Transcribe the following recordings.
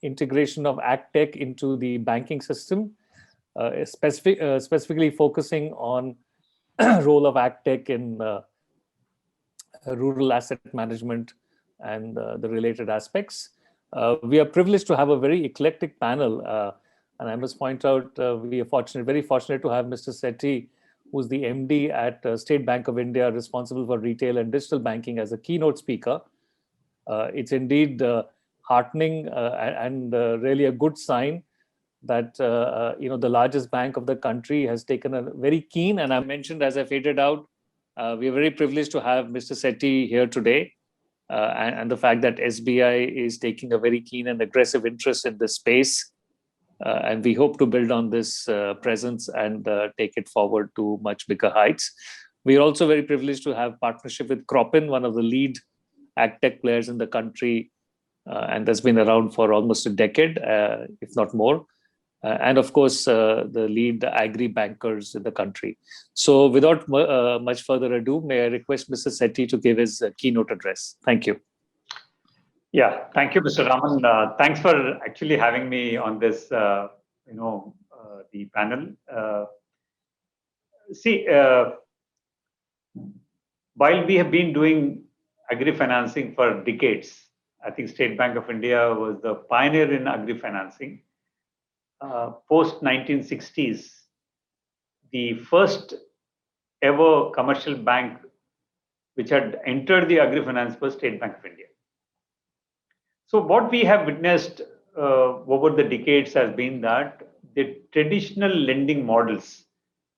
integration of AgTech into the banking system, specifically focusing on role of AgTech in rural asset management and the related aspects. We are privileged to have a very eclectic panel, and I must point out we are very fortunate to have Mr. Sethi, who's the MD at State Bank of India, responsible for retail and digital banking, as a keynote speaker. It's indeed heartening and really a good sign that the largest bank of the country has taken a very keen, and I mentioned as I faded out, we are very privileged to have Mr. Sethi here today, and the fact that SBI is taking a very keen and aggressive interest in this space, and we hope to build on this presence and take it forward to much bigger heights. We are also very privileged to have partnership with Cropin, one of the lead AgTech players in the country, and that's been around for almost a decade, if not more. And of course, the lead agri bankers in the country. So without much further ado, may I request Mr. Sethi to give his keynote address. Thank you. Yeah, thank you, Mr. Raman. Thanks for actually having me on this, the panel. While we have been doing agri-financing for decades, I think State Bank of India was the pioneer in agri-financing. Post 1960s, the first ever commercial bank which had entered the agri-finance was State Bank of India. So what we have witnessed over the decades has been that the traditional lending models,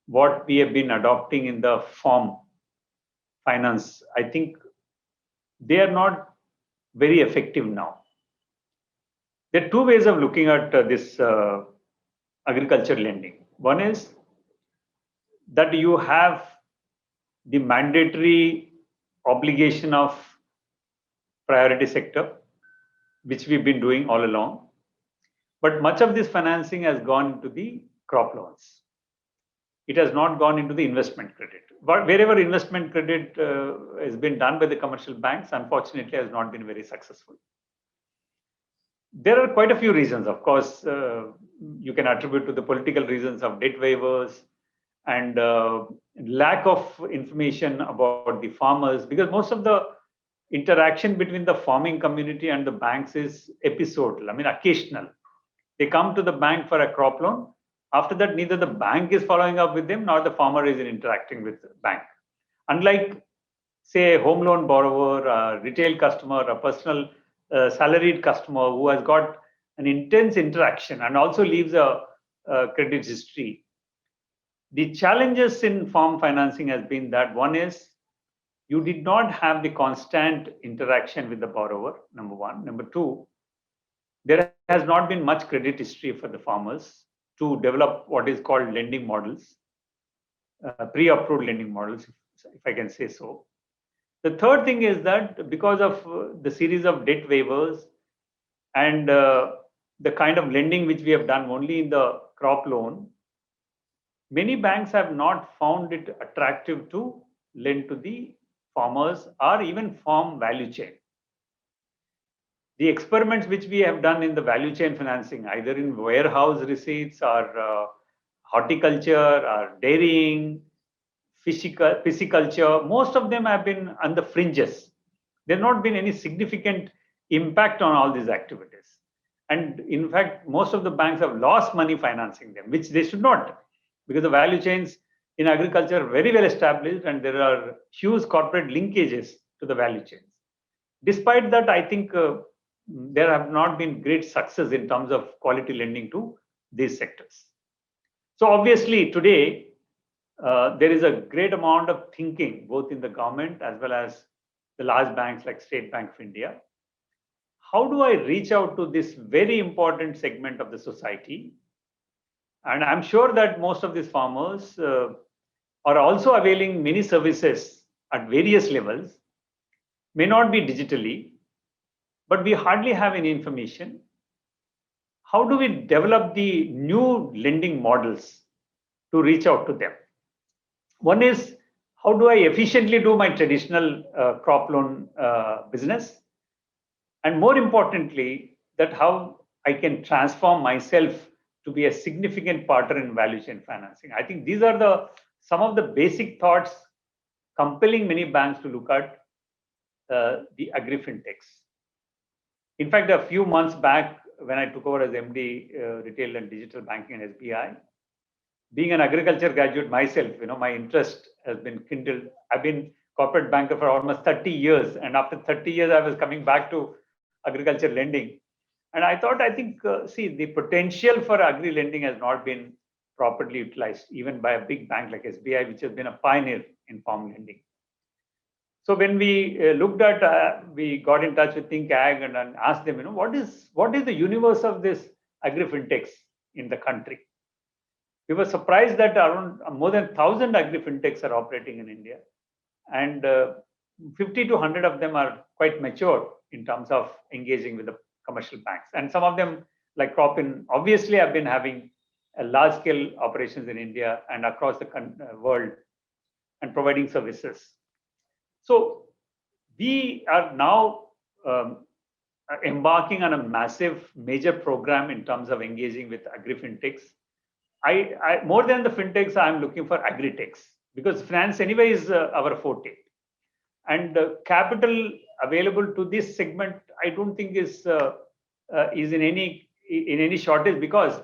what we have been adopting in the farm finance, I think they are not very effective now. There are two ways of looking at this agriculture lending. One is that you have the mandatory obligation of priority sector, which we've been doing all along. But much of this financing has gone into the crop loans. It has not gone into the investment credit. But wherever investment credit has been done by the commercial banks, unfortunately, has not been very successful. There are quite a few reasons. Of course, you can attribute to the political reasons of debt waivers and lack of information about the farmers, because most of the interaction between the farming community and the banks is episodal, occasional. They come to the bank for a crop loan. After that, neither the bank is following up with them, nor the farmer is interacting with the bank. Unlike, say, a home loan borrower, a retail customer, a personal salaried customer who has got an intense interaction and also leaves a credit history. The challenges in farm financing has been that one is you did not have the constant interaction with the borrower, number one. Number two, there has not been much credit history for the farmers to develop what is called lending models, pre-approved lending models, if I can say so. The third thing is that because of the series of debt waivers and the kind of lending which we have done only in the crop loan, many banks have not found it attractive to lend to the farmers or even farm value chain. The experiments which we have done in the value chain financing, either in warehouse receipts or horticulture or dairying, pisciculture, most of them have been on the fringes. There have not been any significant impact on all these activities. And in fact, most of the banks have lost money financing them, which they should not, because the value chains in agriculture are very well established and there are huge corporate linkages to the value chains. Despite that, I think there have not been great success in terms of quality lending to these sectors. So obviously today, there is a great amount of thinking, both in the government as well as the large banks like State Bank of India. How do I reach out to this very important segment of the society? And I'm sure that most of these farmers are also availing many services at various levels, may not be digitally, but we hardly have any information. How do we develop the new lending models to reach out to them? One is, how do I efficiently do my traditional crop loan business? And more importantly, that how I can transform myself to be a significant partner in value chain financing. I think these are some of the basic thoughts compelling many banks to look at the agri-fintechs. In fact, a few months back, when I took over as MD, Retail and Digital Banking at SBI, being an agriculture graduate myself, my interest has been kindled. I've been corporate banker for almost 30 years. And after 30 years, I was coming back to agriculture lending. And I think, the potential for agri lending has not been properly utilized, even by a big bank like SBI, which has been a pioneer in farm lending. So when we looked at, we got in touch with ThinkAg and asked them, what is the universe of this agri-fintechs in the country? We were surprised that around more than 1,000 agri-fintechs are operating in India, and 50 to 100 of them are quite mature in terms of engaging with the commercial banks. And some of them, like Cropin, obviously have been having a large-scale operations in India and across the world and providing services. So we are now embarking on a massive, major program in terms of engaging with agri-fintechs. I more than the fintechs, I'm looking for agri-techs, because finance anyway is our forte. And capital available to this segment, I don't think is in any shortage, because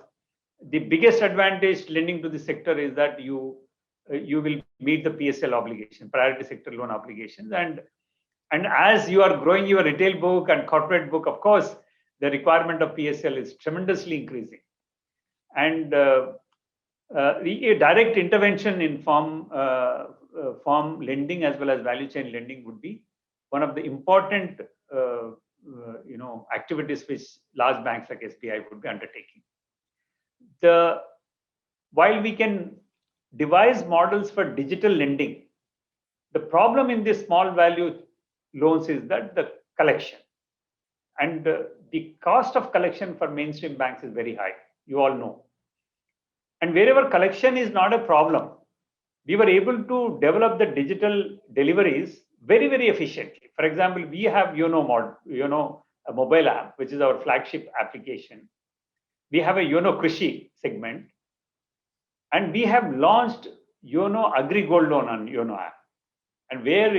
the biggest advantage lending to the sector is that you will meet the PSL obligation, priority sector loan obligations, and as you are growing your retail book and corporate book, of course, the requirement of PSL is tremendously increasing. And the direct intervention in farm lending as well as value chain lending would be one of the important activities which large banks like SBI would be undertaking. While we can devise models for digital lending, the problem in these small value loans is that the collection and the cost of collection for mainstream banks is very high, you all know. And wherever collection is not a problem, we were able to develop the digital deliveries very, very efficiently. For example, we have Yono, a mobile app, which is our flagship application. We have a Yono Krishi segment, and we have launched Yono Agri Gold Loan on Yono app, and where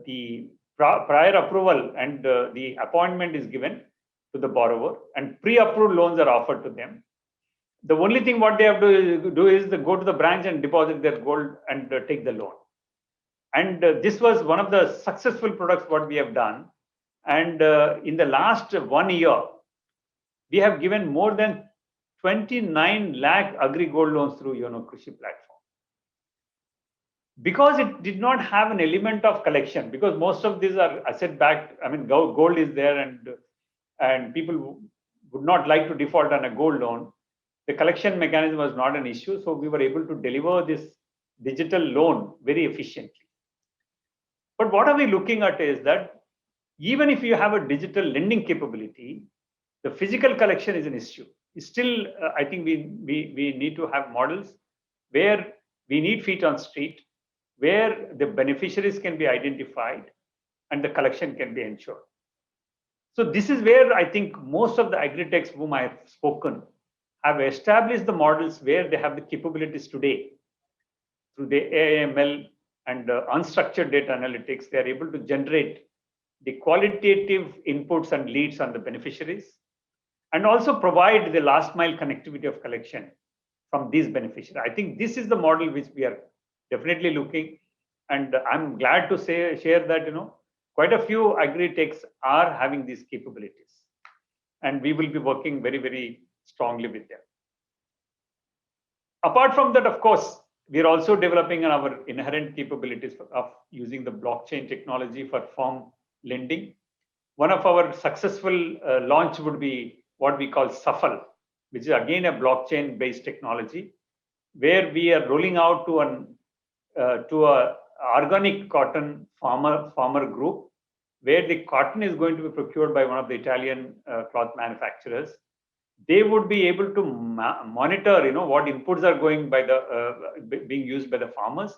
the prior approval and the appointment is given to the borrower, and pre-approved loans are offered to them. The only thing what they have to do is go to the branch and deposit their gold and take the loan. And this was one of the successful products what we have done. And in the last 1 year, we have given more than 29 lakh agri gold loans through Yono Krishi platform. Because it did not have an element of collection, because most of these are asset backed. I mean, gold is there, and people would not like to default on a gold loan. The collection mechanism was not an issue, so we were able to deliver this digital loan very efficiently. But what are we looking at is that even if you have a digital lending capability, the physical collection is an issue. Still, I think we need to have models where we need feet on street, where the beneficiaries can be identified and the collection can be ensured. So this is where I think most of the agri-techs whom I have spoken have established the models where they have the capabilities today. Through the AML and unstructured data analytics, they are able to generate the qualitative inputs and leads on the beneficiaries, and also provide the last mile connectivity of collection from these beneficiaries. I think this is the model which we are definitely looking, and I'm glad to share that quite a few agri-techs are having these capabilities, and we will be working very, very strongly with them. Apart from that, of course, we are also developing our inherent capabilities of using the blockchain technology for farm lending. One of our successful launch would be what we call Safal, which is again a blockchain-based technology, where we are rolling out to a organic cotton farmer group, where the cotton is going to be procured by one of the Italian cloth manufacturers. They would be able to monitor, what inputs are being used by the farmers,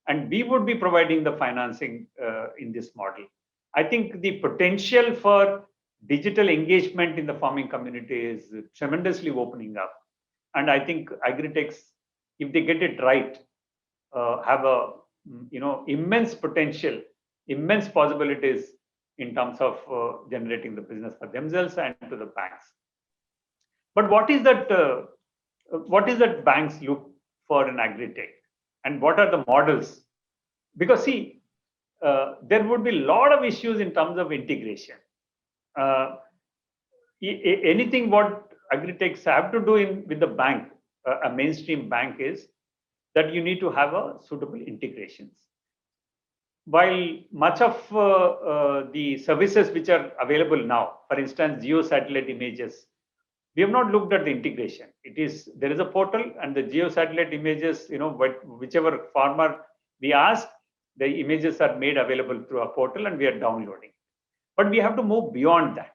and we would be providing the financing in this model. I think the potential for digital engagement in the farming community is tremendously opening up. And I think agritechs, if they get it right, have a immense potential, immense possibilities in terms of generating the business for themselves and to the banks. But what is that banks look for in agritech, and what are the models? Because see, there would be a lot of issues in terms of integration. Anything what agritechs have to do with the bank, a mainstream bank, is that you need to have a suitable integrations. While much of the services which are available now, for instance, geosatellite images, we have not looked at the integration. There is a portal, and the geosatellite images, whichever farmer we ask, the images are made available through a portal, and we are downloading. But we have to move beyond that,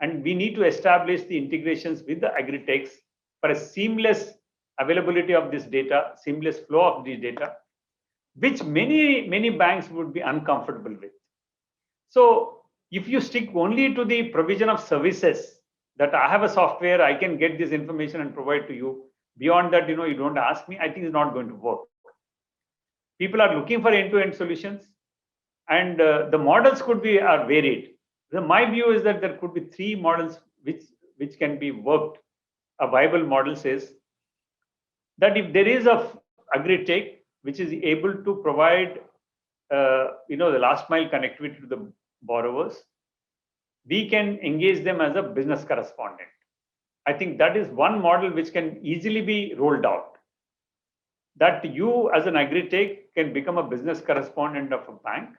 and we need to establish the integrations with the agritechs for a seamless availability of this data, seamless flow of the data, which many banks would be uncomfortable with. So if you stick only to the provision of services, that I have a software, I can get this information and provide to you, beyond that, you don't ask me, I think it's not going to work. People are looking for end-to-end solutions, and the models are varied. My view is that there could be 3 models which can be worked. A viable model says that if there is a agritech which is able to provide the last mile connectivity to the borrowers, we can engage them as a business correspondent. I think that is one model which can easily be rolled out. That you as an agritech can become a business correspondent of a bank,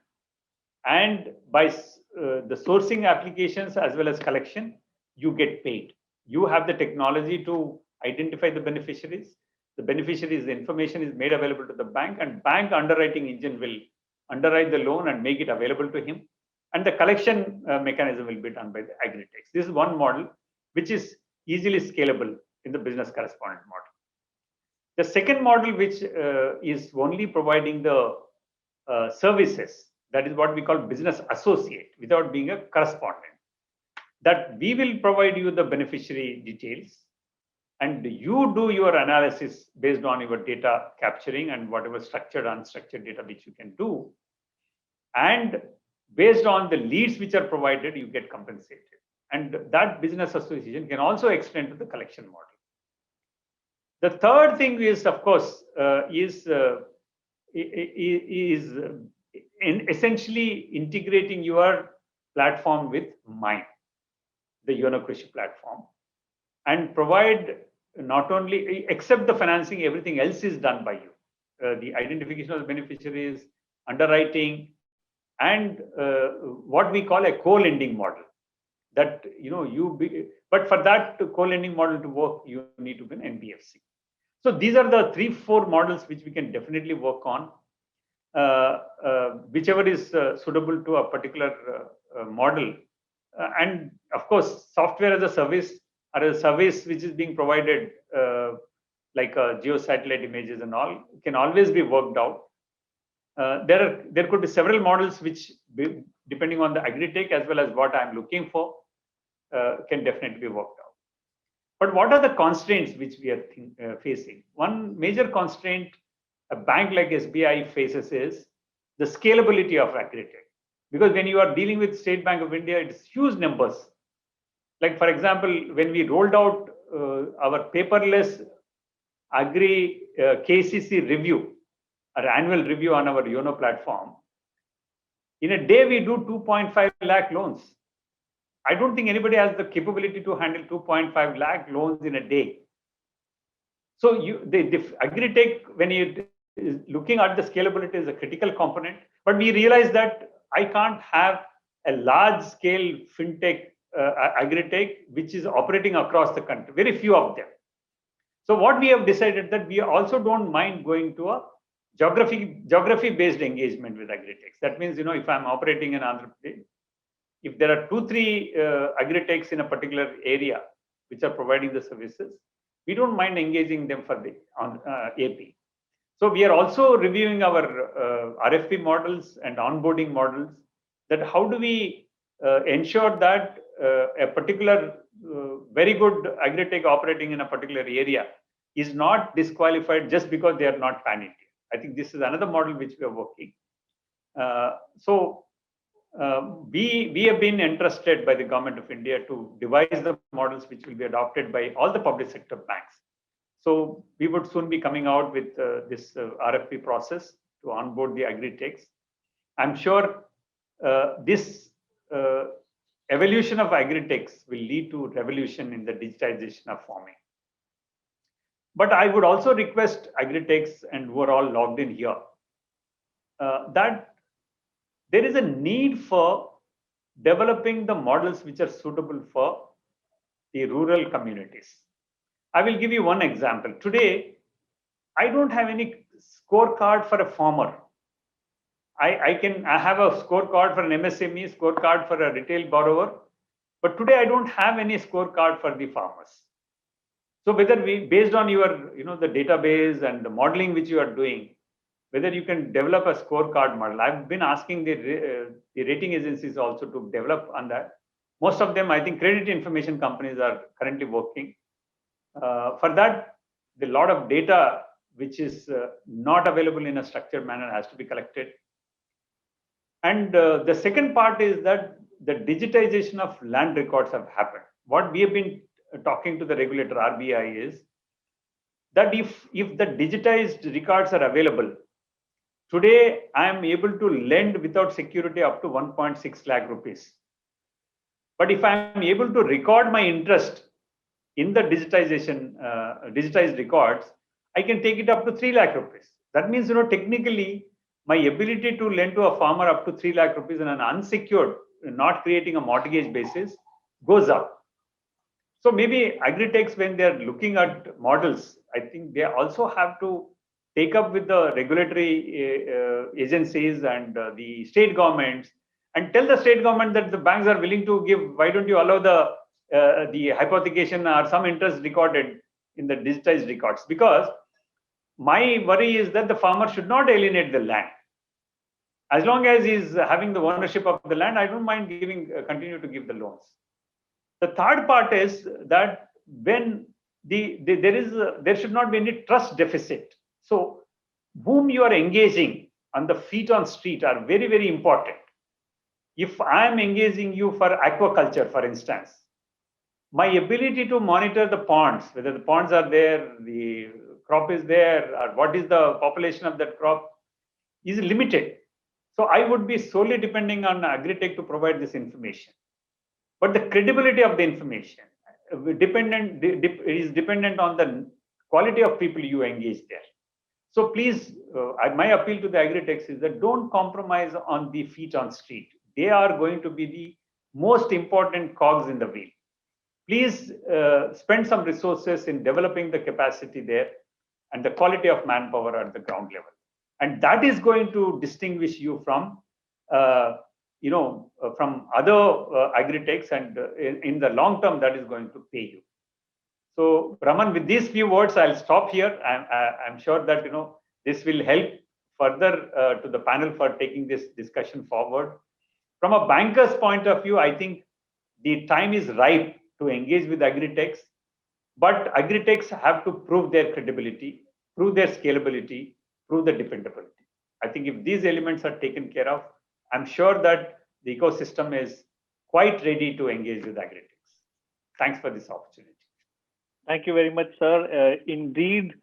and by the sourcing applications as well as collection, you get paid. You have the technology to identify the beneficiaries. The beneficiaries' information is made available to the bank, and bank underwriting engine will underwrite the loan and make it available to him. And the collection mechanism will be done by the agritechs. This is one model which is easily scalable in the business correspondent model. The second model, which is only providing the services, that is what we call business associate, without being a correspondent. That we will provide you the beneficiary details, and you do your analysis based on your data capturing and whatever structured, unstructured data which you can do. And based on the leads which are provided, you get compensated. And that business association can also extend to the collection model. The third thing is, of course, essentially integrating your platform with mine, the Yono Krishi platform, and provide not only, except the financing, everything else is done by you. The identification of the beneficiaries, underwriting, and what we call a co-lending model. That but for that co-lending model to work, you need to be an NBFC. So these are the 3-4 models which we can definitely work on. Whichever is suitable to a particular model, and of course, software as a service or a service which is being provided, like geosatellite images and all, can always be worked out. There could be several models which, depending on the agritech as well as what I'm looking for, can definitely be worked out. But what are the constraints which we are facing? One major constraint a bank like SBI faces is the scalability of agritech. Because when you are dealing with State Bank of India, it's huge numbers. Like, for example, when we rolled out our paperless agri KCC review, our annual review on our Yono platform, in a day we do 2.5 lakh loans. I don't think anybody has the capability to handle 2.5 lakh loans in a day. So the agritech, when you looking at the scalability, is a critical component. But we realize that I can't have a large scale fintech agritech which is operating across the country. Very few of them. So what we have decided that we also don't mind going to a geography based engagement with agritechs. That means, if I'm operating in Andhra Pradesh, if there are 2-3 agritechs in a particular area which are providing the services, we don't mind engaging them for the AP. So we are also reviewing our RFP models and onboarding models, that how do we ensure that a particular very good agri-tech operating in a particular area is not disqualified just because they are not pan-India. I think this is another model which we are working. We have been entrusted by the government of India to devise the models which will be adopted by all the public sector banks. So we would soon be coming out with this RFP process to onboard the agri-techs. I'm sure this evolution of agri-techs will lead to revolution in the digitization of farming. But I would also request agri-techs and who are all logged in here that there is a need for developing the models which are suitable for the rural communities. I will give you one example. Today, I don't have any scorecard for a farmer. I have a scorecard for an MSME, scorecard for a retail borrower, but today I don't have any scorecard for the farmers. So whether based on your, the database and the modeling which you are doing, whether you can develop a scorecard model. I've been asking the rating agencies also to develop on that. Most of them, I think credit information companies are currently working. For that, the lot of data which is not available in a structured manner has to be collected. And the second part is that the digitization of land records have happened. What we have been talking to the regulator RBI is that if the digitized records are available, today I am able to lend without security up to 1.6 lakh rupees. But if I am able to record my interest in the digitized records, I can take it up to 3 lakh rupees. That means, technically, my ability to lend to a farmer up to 3 lakh rupees on an unsecured, not creating a mortgage basis, goes up. So maybe agri-techs, when they're looking at models, I think they also have to take up with the regulatory agencies and the state governments and tell the state government that the banks are willing to give, why don't you allow the hypothecation or some interest recorded in the digitized records? Because my worry is that the farmer should not alienate the land. As long as he's having the ownership of the land, I don't mind continue to give the loans. The third part is that when there should not be any trust deficit. So whom you are engaging on the feet on street are very, very important. If I am engaging you for aquaculture, for instance, my ability to monitor the ponds, whether the ponds are there, the crop is there, or what is the population of that crop, is limited. So I would be solely depending on agri-tech to provide this information. But the credibility of the information is dependent on the quality of people you engage there. So please, my appeal to the agri-techs is that don't compromise on the feet on street. They are going to be the most important cogs in the wheel. Please spend some resources in developing the capacity there and the quality of manpower at the ground level. And that is going to distinguish you from from other agri-techs, and in the long term, that is going to pay you. So, Raman, with these few words, I'll stop here. I'm sure that this will help further to the panel for taking this discussion forward. From a banker's point of view, I think the time is ripe to engage with agri-techs, but agri-techs have to prove their credibility, prove their scalability, prove the dependability. I think if these elements are taken care of, I'm sure that the ecosystem is quite ready to engage with agri-techs. Thanks for this opportunity. Thank you very much, sir. Indeed,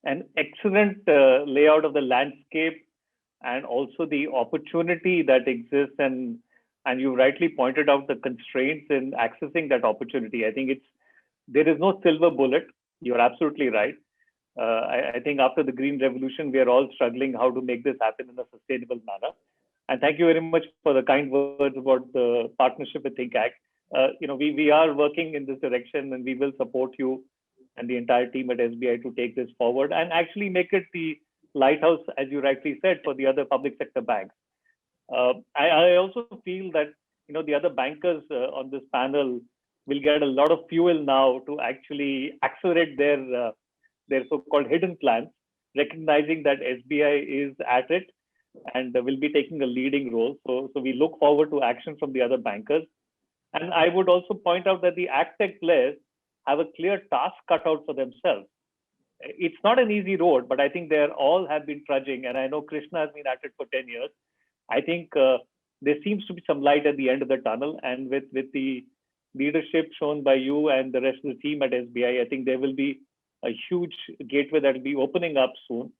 an excellent layout of the landscape and also the opportunity that exists, and you rightly pointed out the constraints in accessing that opportunity. I think there is no silver bullet. You're absolutely right. I think after the Green Revolution, we are all struggling how to make this happen in a sustainable manner. And thank you very much for the kind words about the partnership with ThinkAct. We are working in this direction, and we will support you and the entire team at SBI to take this forward and actually make it the lighthouse, as you rightly said, for the other public sector banks. I also feel that the other bankers on this panel will get a lot of fuel now to actually accelerate their so-called hidden plans, recognizing that SBI is at it and will be taking a leading role. So we look forward to action from the other bankers. And I would also point out that the AgTech players have a clear task cut out for themselves. It's not an easy road, but I think they all have been trudging. And I know Krishna has been at it for 10 years. I think there seems to be some light at the end of the tunnel. And with the leadership shown by you and the rest of the team at SBI, I think there will be a huge gateway that will be opening up soon.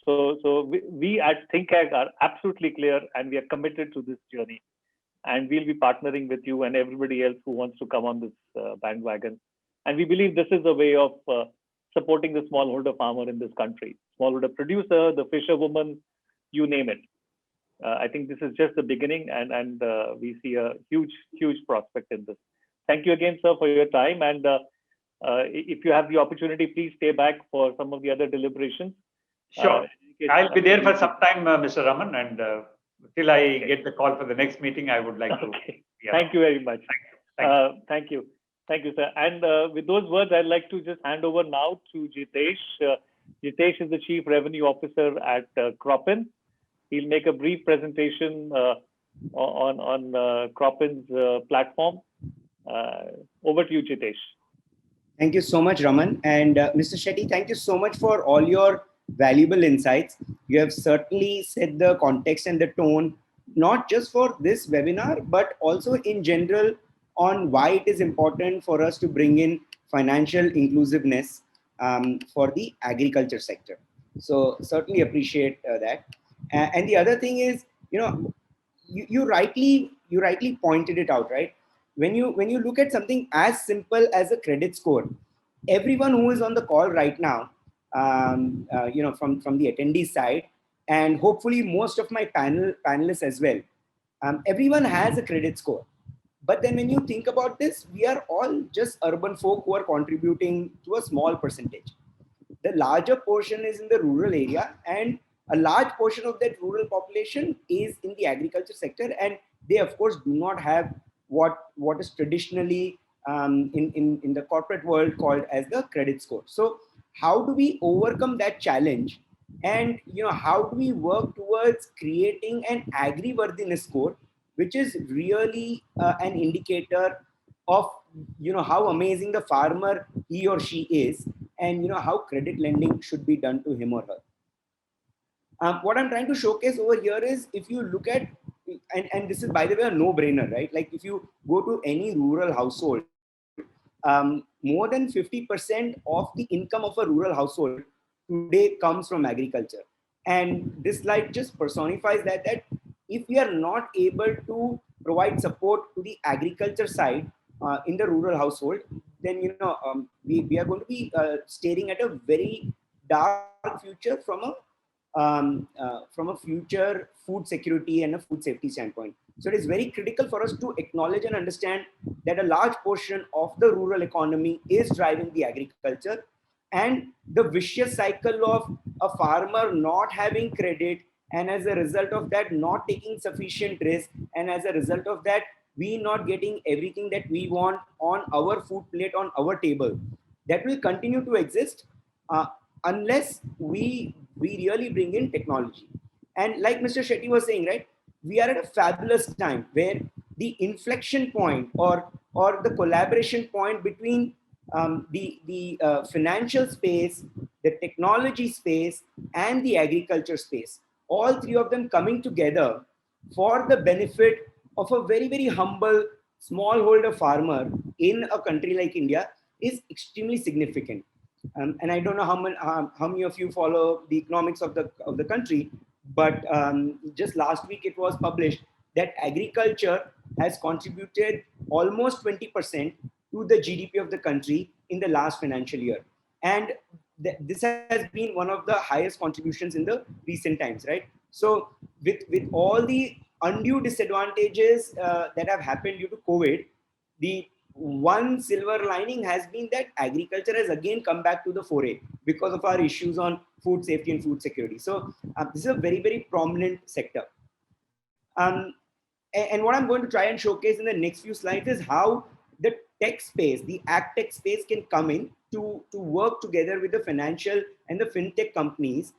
So we at ThinkAg are absolutely clear, and we are committed to this journey. And we'll be partnering with you and everybody else who wants to come on this bandwagon. And we believe this is a way of supporting the smallholder farmer in this country, smallholder producer, the fisherwoman, you name it. I think this is just the beginning, and we see a huge prospect in this. Thank you again, sir, for your time. And if you have the opportunity, please stay back for some of the other deliberations. Sure. I'll be there for some time, Mr. Raman, and till I get the call for the next meeting, I would like to. Okay. Thank you very much. Thank you. Thank you, sir. And with those words, I'd like to just hand over now to Jitesh. Jitesh is the Chief Revenue Officer at Cropin. He'll make a brief presentation on Cropin's platform. Over to you, Jitesh. Thank you so much, Raman. And Mr. Shetty, thank you so much for all your valuable insights. You have certainly set the context and the tone, not just for this webinar, but also in general on why it is important for us to bring in financial inclusiveness for the agriculture sector. So certainly appreciate that. And the other thing is, you rightly pointed it out, right? When you look at something as simple as a credit score, everyone who is on the call right now, from the attendees side, and hopefully most of my panelists as well, everyone has a credit score. But then when you think about this, we are all just urban folk who are contributing to a small percentage. The larger portion is in the rural area, and a large portion of that rural population is in the agriculture sector, and they of course do not have what is traditionally in the corporate world called as the credit score. So how do we overcome that challenge, and how do we work towards creating an agri-worthiness score, which is really an indicator of how amazing the farmer he or she is, and how credit lending should be done to him or her. What I'm trying to showcase over here is, if you look at, and this is by the way a no-brainer, right? Like if you go to any rural household, more than 50% of the income of a rural household today comes from agriculture. And this slide just personifies that if we are not able to provide support to the agriculture side in the rural household, then we are going to be staring at a very dark future from a future food security and a food safety standpoint. So it is very critical for us to acknowledge and understand that a large portion of the rural economy is driving the agriculture, and the vicious cycle of a farmer not having credit, and as a result of that not taking sufficient risk, and as a result of that we not getting everything that we want on our food plate, on our table, that will continue to exist unless we really bring in technology. And like Mr. Shetty was saying, right, we are at a fabulous time where the inflection point or the collaboration point between the financial space, the technology space, and the agriculture space, all three of them coming together for the benefit of a very, very humble smallholder farmer in a country like India is extremely significant. And I don't know how many of you follow the economics of the country, but just last week it was published that agriculture has contributed almost 20% to the GDP of the country in the last financial year. And this has been one of the highest contributions in the recent times, right? So with all the undue disadvantages that have happened due to COVID, the one silver lining has been that agriculture has again come back to the foray because of our issues on food safety and food security. So this is a very, very prominent sector. And what I'm going to try and showcase in the next few slides is how the tech space, the AgTech space, can come in to work together with the financial and the fintech companies,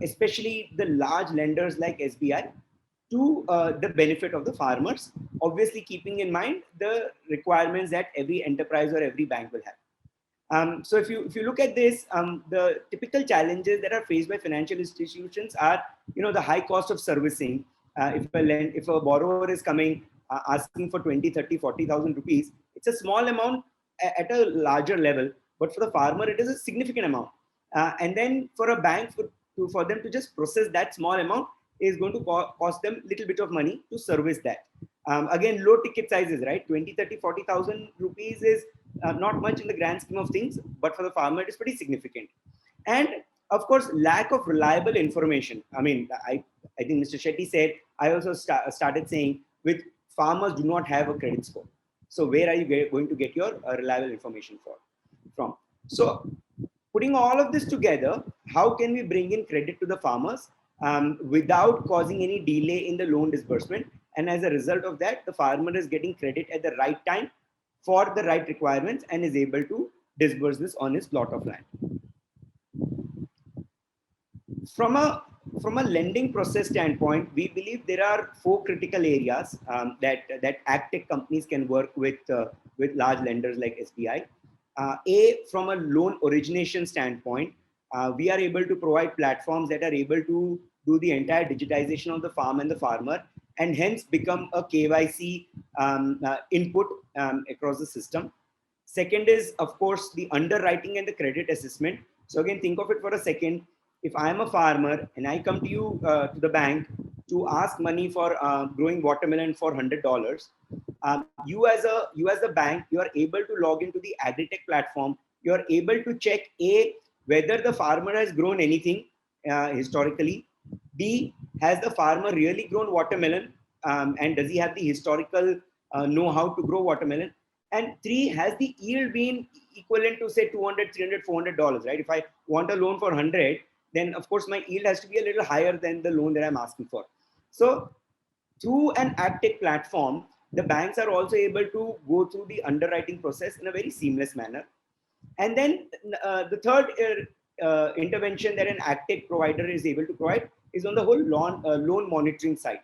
especially the large lenders like SBI, to the benefit of the farmers, obviously keeping in mind the requirements that every enterprise or every bank will have. So if you look at this, the typical challenges that are faced by financial institutions are, the high cost of servicing. If a borrower is coming asking for 20, 30, 40,000 rupees, it's a small amount at a larger level, but for the farmer, it is a significant amount. And then for a bank, for them to just process that small amount is going to cost them a little bit of money to service that. Again, low ticket sizes, right? 20, 30, 40,000 rupees is not much in the grand scheme of things, but for the farmer, it is pretty significant. And of course, lack of reliable information. I mean, I think Mr. Shetty said, I also started saying, with farmers do not have a credit score. So where are you going to get your reliable information from? So putting all of this together, how can we bring in credit to the farmers without causing any delay in the loan disbursement? And as a result of that, the farmer is getting credit at the right time for the right requirements and is able to disburse this on his plot of land. From a lending process standpoint, we believe there are 4 critical areas that AgTech companies can work with large lenders like SBI. From a loan origination standpoint, we are able to provide platforms that are able to do the entire digitization of the farm and the farmer, and hence become a KYC input across the system. Second is, of course, the underwriting and the credit assessment. So again, think of it for a second. If I am a farmer and I come to you to the bank to ask money for growing watermelon for $100, you as a bank, you are able to log into the AgriTech platform. You are able to check whether the farmer has grown anything historically. B, has the farmer really grown watermelon, and does he have the historical know-how to grow watermelon? And 3, has the yield been equivalent to say $200, $300, $400, right? If I want a loan for 100, then of course my yield has to be a little higher than the loan that I'm asking for. So through an AgTech platform, the banks are also able to go through the underwriting process in a very seamless manner. And then the third intervention that an AgTech provider is able to provide is on the whole loan monitoring side.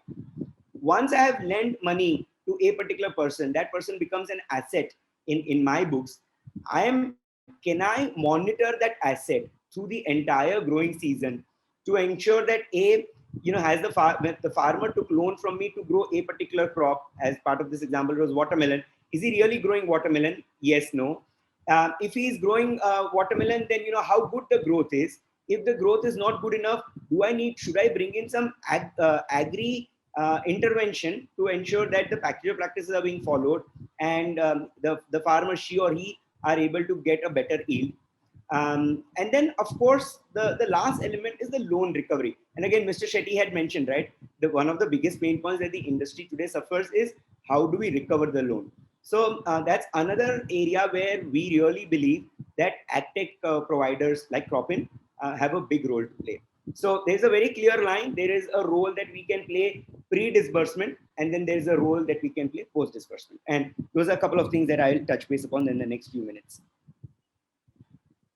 Once I have lent money to a particular person, that person becomes an asset in my books. Can I monitor that asset through the entire growing season to ensure that has the farmer took loan from me to grow a particular crop, as part of this example was watermelon. Is he really growing watermelon? Yes, no. If he is growing watermelon, then how good the growth is. If the growth is not good enough, should I bring in some agri intervention to ensure that the packaging practices are being followed and the farmer, she or he, are able to get a better yield. And then, of course, the last element is the loan recovery. And again, Mr. Shetty had mentioned, right, one of the biggest pain points that the industry today suffers is how do we recover the loan? So that's another area where we really believe that AgTech providers like Cropin have a big role to play. So there's a very clear line. There is a role that we can play pre-disbursement, and then there's a role that we can play post-disbursement. And those are a couple of things that I'll touch base upon in the next few minutes.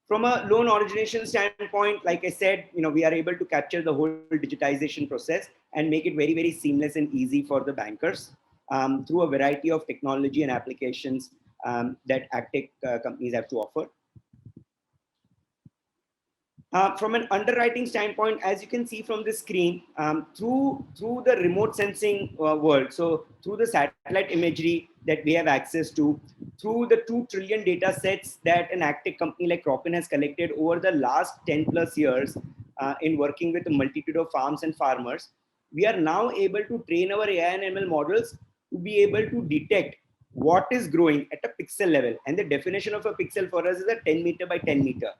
From a loan origination standpoint, like I said, we are able to capture the whole digitization process and make it very, very seamless and easy for the bankers through a variety of technology and applications that AgTech companies have to offer. From an underwriting standpoint, as you can see from the screen, through the remote sensing world, so through the satellite imagery that we have access to, through the 2 trillion data sets that an AgTech company like Cropin has collected over the last 10 plus years in working with a multitude of farms and farmers, we are now able to train our AI and ML models to be able to detect what is growing at a pixel level. And the definition of a pixel for us is a 10 meter by 10 meter.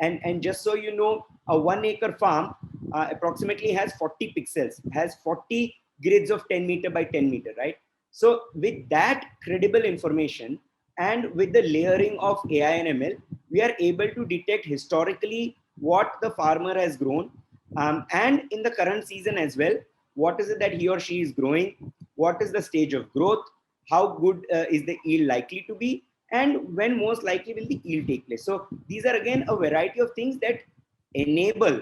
And just so you know, a 1 acre farm approximately has 40 pixels, has 40 grids of 10 meter by 10 meter, right? So with that credible information and with the layering of AI and ML, we are able to detect historically what the farmer has grown and in the current season as well, what is it that he or she is growing, what is the stage of growth, how good is the yield likely to be, and when most likely will the yield take place. So these are again a variety of things that enable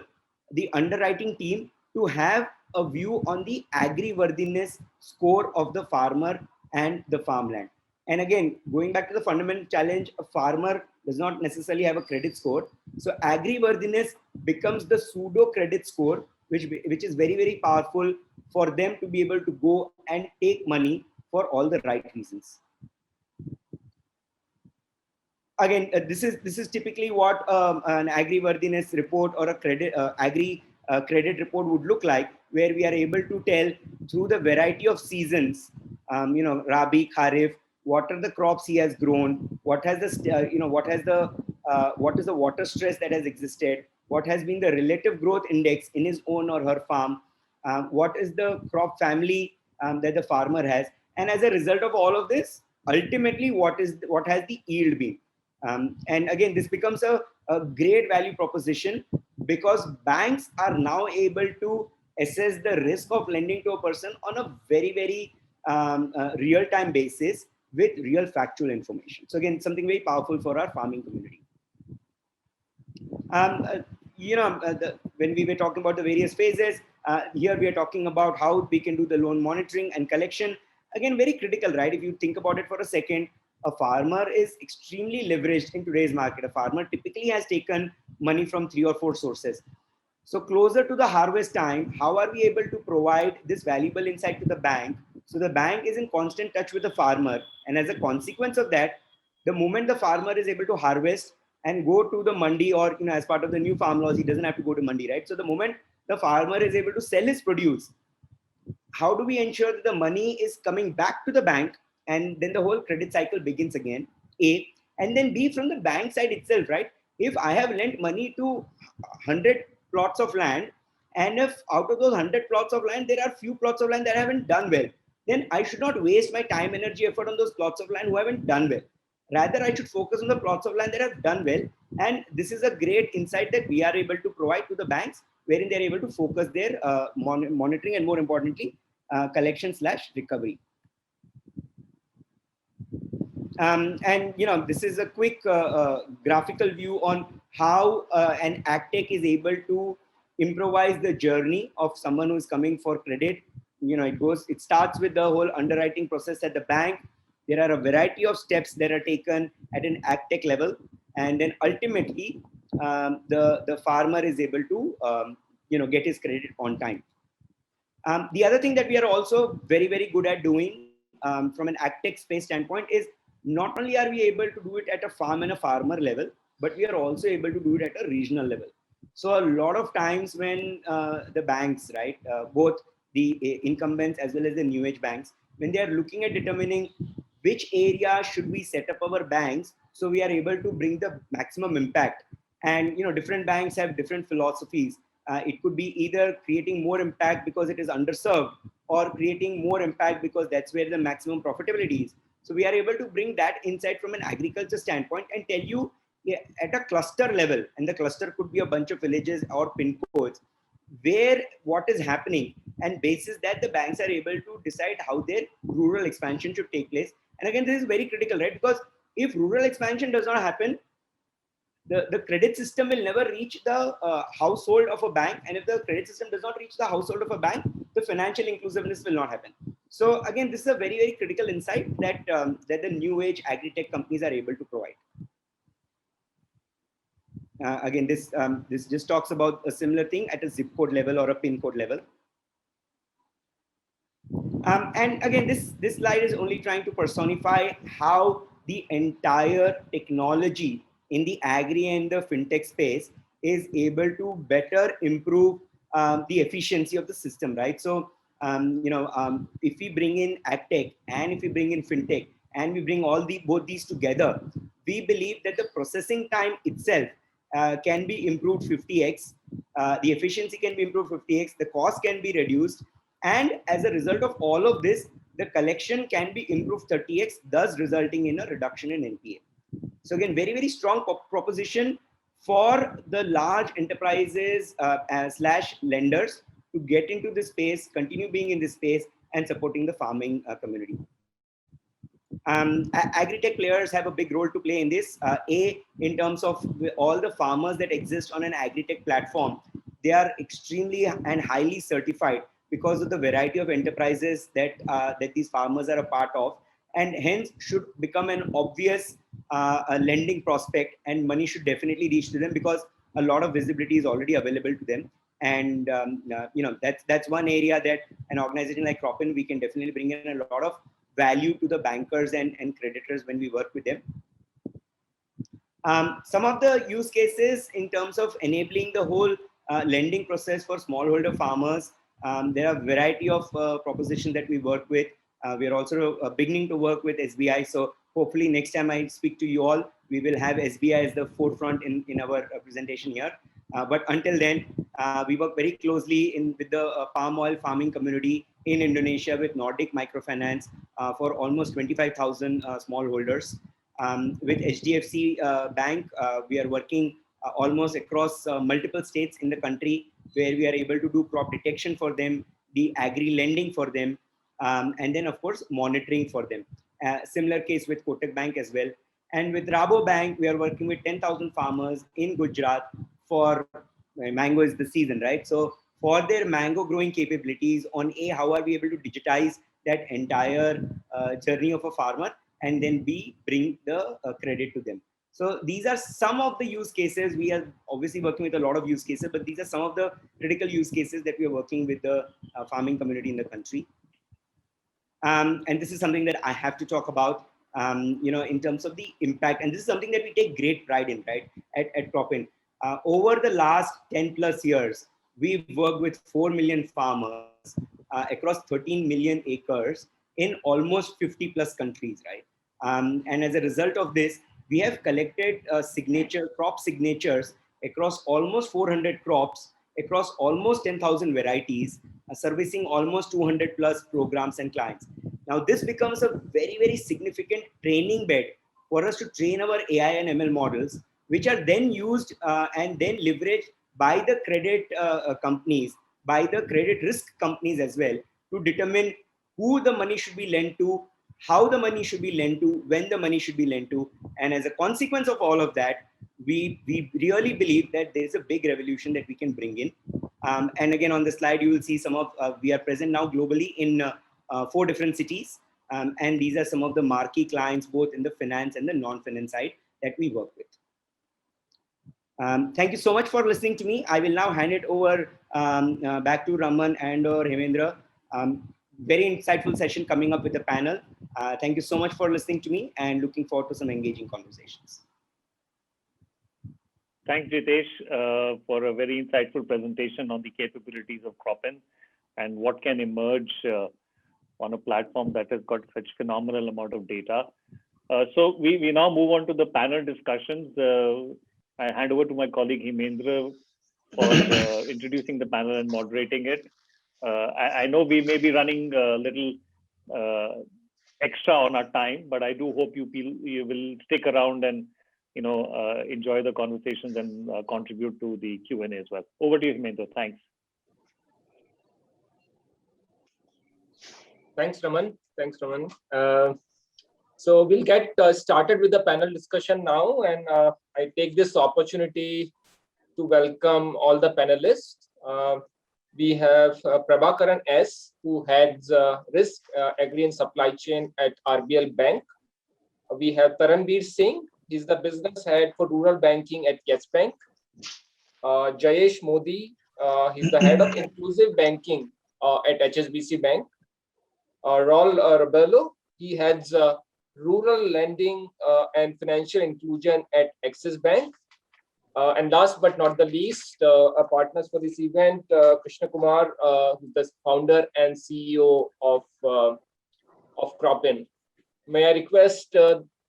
the underwriting team to have a view on the agri-worthiness score of the farmer and the farmland. And again, going back to the fundamental challenge, a farmer does not necessarily have a credit score. So agri-worthiness becomes the pseudo credit score, which is very, very powerful for them to be able to go and take money for all the right reasons. Again, this is typically what an agri-worthiness report or a credit credit report would look like, where we are able to tell through the variety of seasons, Rabi, Kharif, what are the crops he has grown, what has the what is the water stress that has existed, what has been the relative growth index in his own or her farm, what is the crop family that the farmer has, and as a result of all of this, ultimately what has the yield been. And again, this becomes a great value proposition, because banks are now able to assess the risk of lending to a person on a very, very real-time basis with real factual information. So again, something very powerful for our farming community. When we were talking about the various phases, here we are talking about how we can do the loan monitoring and collection. Again, very critical, right? If you think about it for a second, a farmer is extremely leveraged in today's market. A farmer typically has taken money from 3 or 4 sources. So closer to the harvest time, how are we able to provide this valuable insight to the bank? So the bank is in constant touch with the farmer. And as a consequence of that, the moment the farmer is able to harvest and go to the mandi, or as part of the new farm laws, he doesn't have to go to mandi, right? So the moment the farmer is able to sell his produce, how do we ensure that the money is coming back to the bank, and then the whole credit cycle begins again? A, and then B, from the bank side itself, right? If I have lent money to 100 plots of land, and if out of those 100 plots of land, there are few plots of land that haven't done well, then I should not waste my time, energy, effort on those plots of land who haven't done well. Rather, I should focus on the plots of land that have done well. And this is a great insight that we are able to provide to the banks, wherein they're able to focus their monitoring and, more importantly, collection/recovery. This is a quick graphical view on how an AgTech is able to improvise the journey of someone who is coming for credit. It starts with the whole underwriting process at the bank. There are a variety of steps that are taken at an AgTech level, and then ultimately the farmer is able to get his credit on time. The other thing that we are also very, very good at doing from an AgTech space standpoint is, not only are we able to do it at a farm and a farmer level, but we are also able to do it at a regional level. So a lot of times when the banks, right, both the incumbents as well as the new age banks, when they are looking at determining which area should we set up our banks, so we are able to bring the maximum impact. And different banks have different philosophies. It could be either creating more impact because it is underserved, or creating more impact because that's where the maximum profitability is. So we are able to bring that insight from an agriculture standpoint and tell you at a cluster level, and the cluster could be a bunch of villages or pin codes, where what is happening, and basis that the banks are able to decide how their rural expansion should take place. And again, this is very critical, right? Because if rural expansion does not happen, the credit system will never reach the household of a bank. And if the credit system does not reach the household of a bank, the financial inclusiveness will not happen. So again, this is a very, very critical insight that, that the new age agri-tech companies are able to provide. Again, this just talks about a similar thing at a zip code level or a pin code level. And again, this slide is only trying to personify how the entire technology in the agri and the fintech space is able to better improve the efficiency of the system, right? So, if we bring in AgTech and if we bring in fintech and we bring both these together, we believe that the processing time itself can be improved 50x, the efficiency can be improved 50x, the cost can be reduced, and as a result of all of this, the collection can be improved 30x, thus resulting in a reduction in NPA. So again, very, very strong proposition for the large enterprises / lenders to get into this space, continue being in this space, and supporting the farming community. Agri-tech players have a big role to play in this. In terms of all the farmers that exist on an agri-tech platform, they are extremely and highly certified because of the variety of enterprises that these farmers are a part of, and hence should become an obvious a lending prospect, and money should definitely reach to them because a lot of visibility is already available to them. And that's one area that an organization like Cropin, we can definitely bring in a lot of value to the bankers and creditors when we work with them. Some of the use cases in terms of enabling the whole lending process for smallholder farmers, there are a variety of propositions that we work with. We are also beginning to work with SBI. So hopefully next time I speak to you all, we will have SBI as the forefront in our presentation here. But until then, we work very closely with the palm oil farming community in Indonesia with Nordic Microfinance for almost 25,000 smallholders. With HDFC Bank, we are working almost across multiple states in the country where we are able to do crop detection for them, the agri lending for them, and then of course monitoring for them. Similar case with Kotak Bank as well. And with Rabo Bank, we are working with 10,000 farmers in Gujarat for mango is the season, right? So for their mango growing capabilities on how are we able to digitize that entire journey of a farmer, and then B, bring the credit to them. So these are some of the use cases. We are obviously working with a lot of use cases, but these are some of the critical use cases that we are working with the farming community in the country. And this is something that I have to talk about, in terms of the impact. And this is something that we take great pride in, right, at Cropin. Over the last 10 plus years, we've worked with 4 million farmers across 13 million acres in almost 50 plus countries, right? And as a result of this, we have collected crop signatures across almost 400 crops, across almost 10,000 varieties, servicing almost 200 plus programs and clients. Now, this becomes a very, very significant training bed for us to train our AI and ML models, which are then used and then leveraged by the credit companies, by the credit risk companies as well, to determine who the money should be lent to, how the money should be lent to, when the money should be lent to. And as a consequence of all of that, we really believe that there is a big revolution that we can bring in. And again, on the slide, you will see some of, we are present now globally in 4 different cities. And these are some of the marquee clients, both in the finance and the non-finance side that we work with. Thank you so much for listening to me. I will now hand it over back to Raman and or Hemendra. Very insightful session coming up with the panel. Thank you so much for listening to me and looking forward to some engaging conversations. Thanks, Jitesh, for a very insightful presentation on the capabilities of Cropin and what can emerge on a platform that has got such phenomenal amount of data. So we now move on to the panel discussions. I hand over to my colleague Hemendra for introducing the panel and moderating it. I know we may be running a little extra on our time, but I do hope you will stick around and enjoy the conversations and contribute to the Q&A as well. Over to you, Hemendra. Thanks. Thanks, Raman. So we'll get started with the panel discussion now, and I take this opportunity to welcome all the panelists. We have Prabhakaran S, who heads Risk, Agri and Supply Chain at RBL Bank. We have Taranveer Singh, he's the business head for rural banking at Yes Bank. Jayesh Modi, he's the head of inclusive banking at HSBC Bank. Raul Rebello, he heads rural lending and financial inclusion at Axis Bank. And last but not the least, our partners for this event, Krishna Kumar, who's the founder and CEO of Cropin. May I request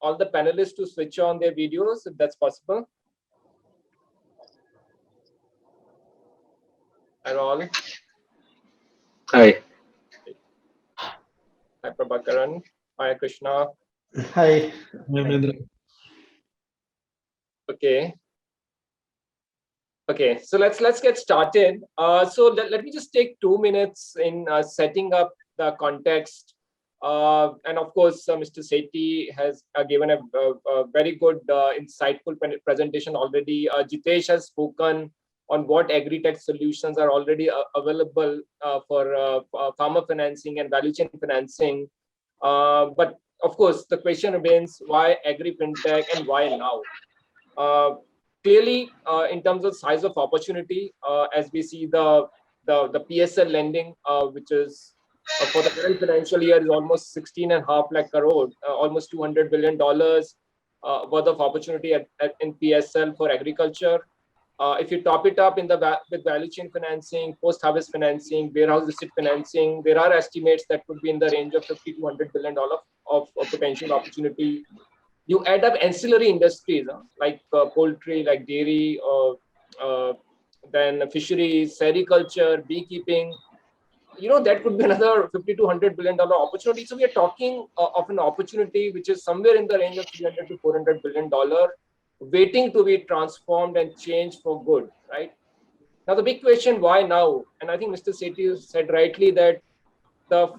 all the panelists to switch on their videos if that's possible? Hi, Raul. Hi. Hi, Prabhakaran. Hi, Krishna. Hi, Hemendra. Okay, so let's get started. So let me just take 2 minutes in setting up the context. And of course, Mr. Sethi has given a very good, insightful presentation already. Jitesh has spoken on what agri-tech solutions are already available for farmer financing and value chain financing. But of course, the question remains, why agri-fintech and why now? Clearly, in terms of size of opportunity, as we see the PSL lending, which is for the current financial year is almost 16.5 lakh crore, almost $200 billion worth of opportunity in PSL for agriculture. If you top it up with value chain financing, post-harvest financing, warehouse receipt financing, there are estimates that could be in the range of $50 to $100 billion of potential opportunity. You add up ancillary industries like poultry, like dairy, then fisheries, sericulture, beekeeping. That could be another $50 to $100 billion opportunity. So we are talking of an opportunity which is somewhere in the range of $300 to $400 billion, waiting to be transformed and changed for good, right? Now, the big question, why now? And I think Mr. Sethi said rightly that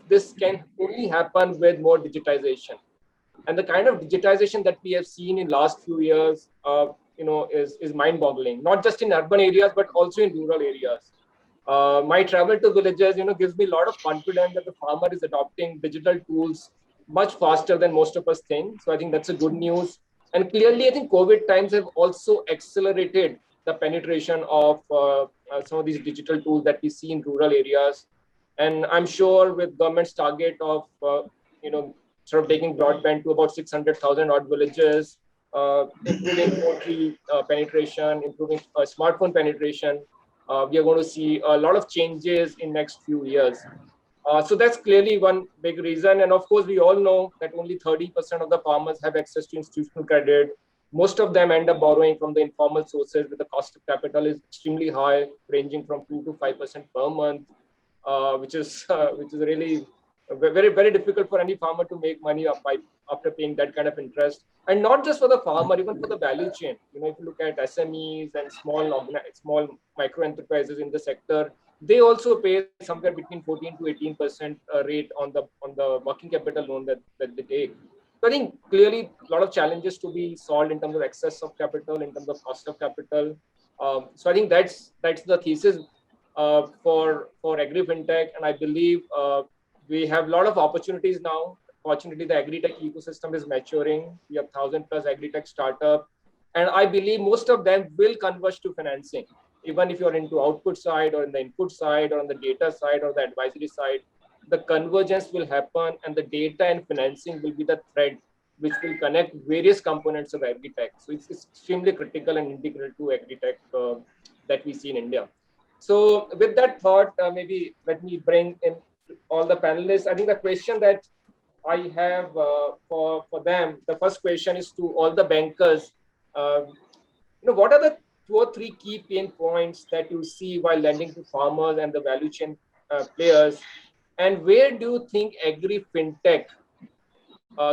this can only happen with more digitization. And the kind of digitization that we have seen in last few years, is mind-boggling, not just in urban areas, but also in rural areas. My travel to villages, gives me a lot of confidence that the farmer is adopting digital tools much faster than most of us think. So I think that's a good news. And clearly, I think COVID times have also accelerated the penetration of some of these digital tools that we see in rural areas. And I'm sure with government's target of, sort of taking broadband to about 600,000 odd villages, improving 4G penetration, improving smartphone penetration, we are going to see a lot of changes in next few years. So that's clearly one big reason. And of course, we all know that only 30% of the farmers have access to institutional credit. Most of them end up borrowing from the informal sources, where the cost of capital is extremely high, ranging from 2 to 5% per month, which is really very, very difficult for any farmer to make money after paying that kind of interest. And not just for the farmer, even for the value chain. If you look at SMEs and small micro enterprises in the sector, they also pay somewhere between 14 to 18% rate on the working capital loan that they take. So I think clearly a lot of challenges to be solved in terms of excess of capital, in terms of cost of capital. So I think that's the thesis for agri-fintech, and I believe we have a lot of opportunities now. Fortunately, the agri-tech ecosystem is maturing. We have 1,000 plus agri-tech startups, and I believe most of them will converge to financing. Even if you're into output side or in the input side or on the data side or the advisory side, the convergence will happen, and the data and financing will be the thread which will connect various components of agri-tech. So it's extremely critical and integral to agri-tech that we see in India. So with that thought, maybe let me bring in all the panelists. I think the question that I have for them, the first question is to all the bankers. What are the 2 or 3 key pain points that you see while lending to farmers and the value chain players? And where do you think agri-fintech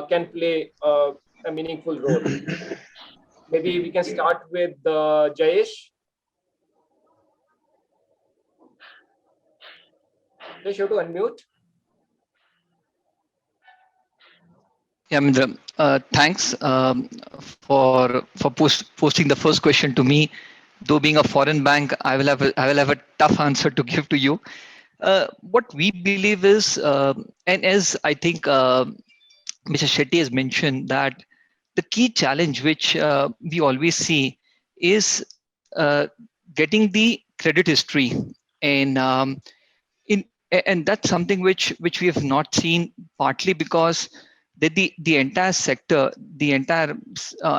can play a meaningful role? Maybe we can start with Jayesh. Jayesh, you have to unmute. Yeah, Mindra, thanks for posting the first question to me. Though being a foreign bank, I will have a tough answer to give to you. What we believe is, and as I think Mr. Shetty has mentioned, that the key challenge which we always see is getting the credit history, and that's something which we have not seen, partly because the entire sector, the entire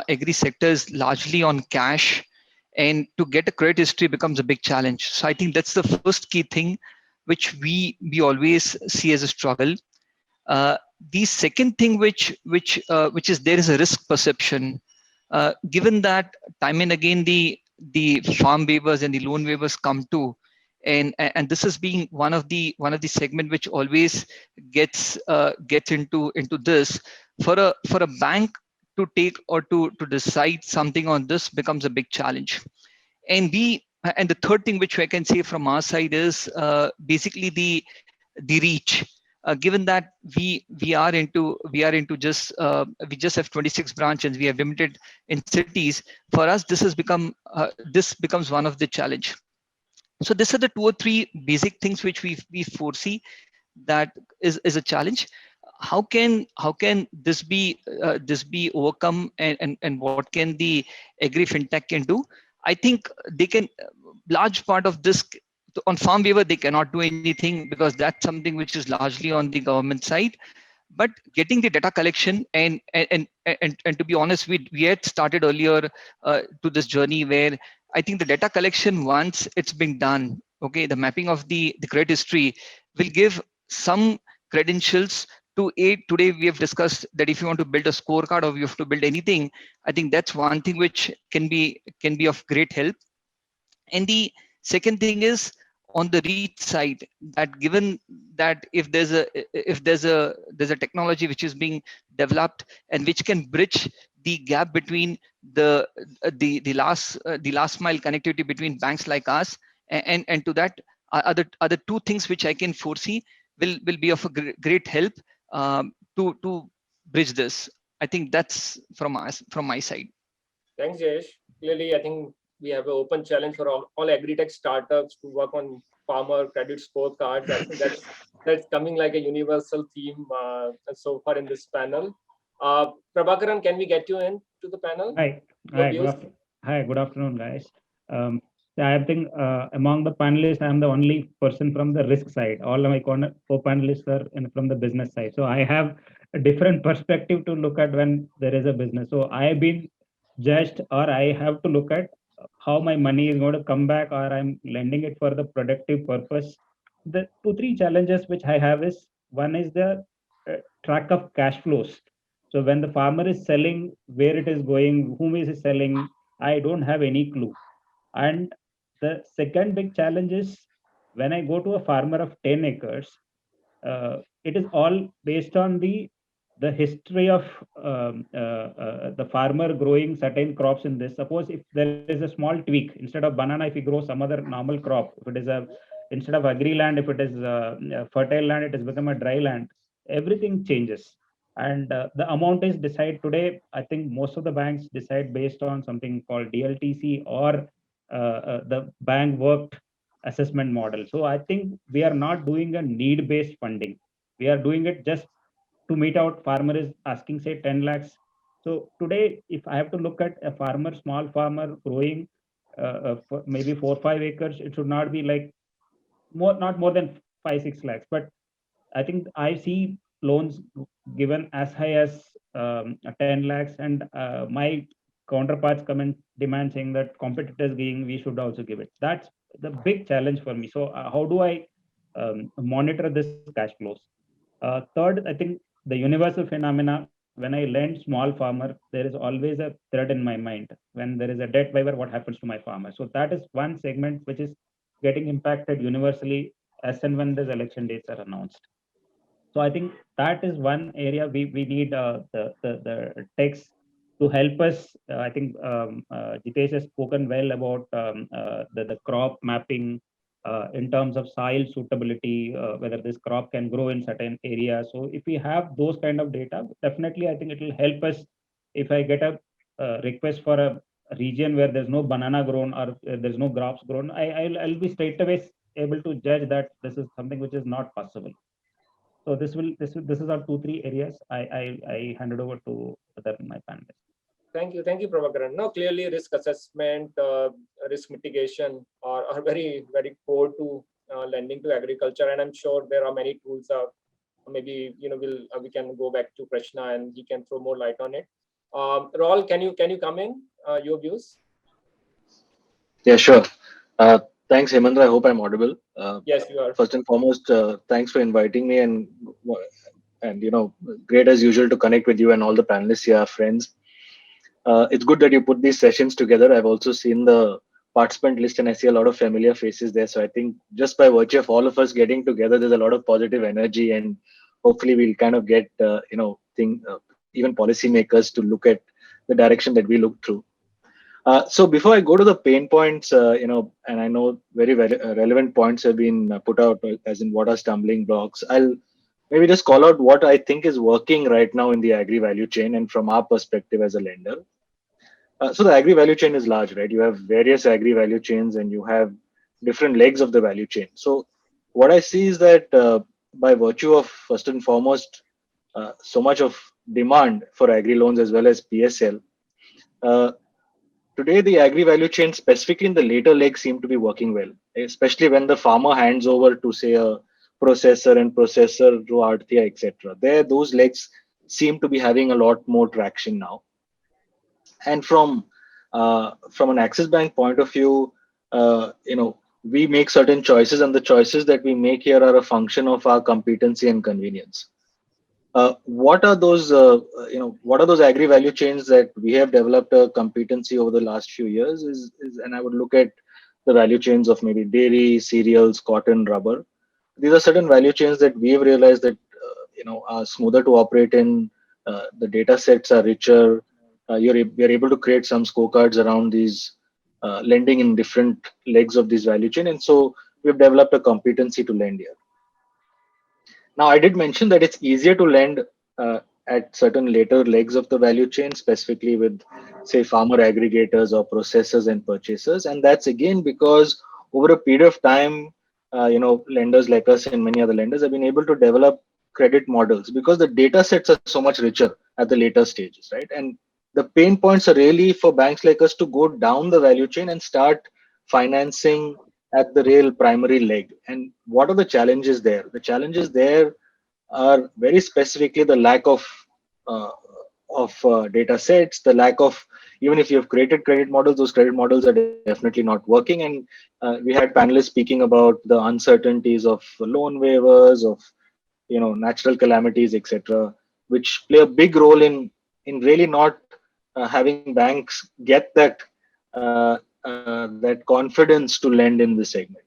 agri sector is largely on cash, and to get a credit history becomes a big challenge. So I think that's the first key thing which we always see as a struggle. The second thing which is there is a risk perception. Given that time and again the farm waivers and the loan waivers come to, and this is being one of the segment which always gets into this, for a bank to take or to decide something on this becomes a big challenge. And the third thing which I can say from our side is basically the reach. Given that we just have 26 branches, we have limited in cities. For us, this becomes one of the challenge. So these are the 2 or 3 basic things which we foresee that is a challenge. How can this be overcome, and what can the agri fintech can do? I think they can, large part of this on farm waiver they cannot do anything, because that's something which is largely on the government side. But getting the data collection, and to be honest, we had started earlier to this journey, where I think the data collection, once it's been done, okay, the mapping of the credit history will give some credentials to aid. Today we have discussed that if you want to build a scorecard or you have to build anything, I think that's one thing which can be of great help. And the second thing is on the reach side, that given that if there's a technology which is being developed and which can bridge the gap between the last mile connectivity between banks like us, and to that are the 2 things which I can foresee will be of a great help to bridge this. I think that's from my side. Thanks, Jayesh. Clearly, I think we have an open challenge for all agri-tech startups to work on farmer credit scorecards. I think that's coming like a universal theme so far in this panel. Prabhakaran, can we get you in to the panel? Hi. Your Hi. views? Hi. Good afternoon, guys. I think among the panelists, I'm the only person from the risk side. All of my co-panelists are from the business side. So I have a different perspective to look at when there is a business. So I've been judged, or I have to look at how my money is going to come back, or I'm lending it for the productive purpose. The 2-3 challenges which I have is, one is the track of cash flows. So when the farmer is selling, where it is going, whom is he selling, I don't have any clue. And the second big challenge is, when I go to a farmer of 10 acres, it is all based on the history of the farmer growing certain crops in this. Suppose if there is a small tweak, instead of banana, if you grow some other normal crop, if it is instead of agri land, if it is fertile land, it has become a dry land, everything changes. And the amount is decided today. I think most of the banks decide based on something called DLTC, or the bank worked assessment model. So I think we are not doing a need-based funding. We are doing it just to meet out. Farmer is asking, say, 10 lakhs. So today, if I have to look at a farmer, small farmer growing maybe 4 or 5 acres, it should not be like not more than 5-6 lakhs. But I think I see loans given as high as 10 lakhs, and my counterparts come and demand, saying that competitors giving, we should also give it. That's the big challenge for me. So how do I monitor this cash flows? Third, I think the universal phenomena, when I lend small farmer, there is always a thread in my mind. When there is a debt waiver, what happens to my farmer? So that is one segment which is getting impacted universally as and when these election dates are announced. So I think that is one area we need the techs to help us. I think Jitesh has spoken well about the crop mapping in terms of soil suitability, whether this crop can grow in certain areas. So if we have those kind of data, definitely I think it will help us. If I get a request for a region where there's no banana grown, or there's no grapes grown, I'll be straight away able to judge that this is something which is not possible. So this is our 2-3 areas. I hand it over to my panelists. Thank you, Prabhakaran. No, clearly risk assessment, risk mitigation are very core to lending to agriculture, and I'm sure there are many tools. Maybe we can go back to Krishna and he can throw more light on it. Raul, can you come in? Your views? Yeah, sure. Thanks, Hemendra. I hope I'm audible. Yes, you are. First and foremost, thanks for inviting me, and great as usual to connect with you and all the panelists here, friends. It's good that you put these sessions together. I've also seen the participant list and I see a lot of familiar faces there. So I think just by virtue of all of us getting together, there's a lot of positive energy, and hopefully we'll kind of get even policymakers to look at the direction that we look through. So before I go to the pain points, and I know very relevant points have been put out, as in what are stumbling blocks. I'll maybe just call out what I think is working right now in the agri value chain, and from our perspective as a lender. So the agri value chain is large, right? You have various agri value chains, and you have different legs of the value chain. So what I see is that by virtue of first and foremost so much of demand for agri loans as well as PSL, today the agri value chain, specifically in the later legs, seem to be working well, especially when the farmer hands over to say a processor and processor to Arthia, etc. There, those legs seem to be having a lot more traction now. And from an Axis Bank point of view, we make certain choices, and the choices that we make here are a function of our competency and convenience. What are those agri value chains that we have developed a competency over the last few years? And I would look at the value chains of maybe dairy, cereals, cotton, rubber. These are certain value chains that we have realized that are smoother to operate in. The data sets are richer. You're able to create some scorecards around these lending in different legs of this value chain, and so we've developed a competency to lend here. Now, I did mention that it's easier to lend at certain later legs of the value chain, specifically with, say, farmer aggregators or processors and purchasers, and that's again because over a period of time, lenders like us and many other lenders have been able to develop credit models because the data sets are so much richer at the later stages, right? And the pain points are really for banks like us to go down the value chain and start financing at the real primary leg. And what are the challenges there? The challenges there are very specifically the lack of data sets, the lack of, even if you have created credit models, those credit models are definitely not working. And we had panelists speaking about the uncertainties of loan waivers, of natural calamities, etc., which play a big role in really not having banks get that that confidence to lend in this segment.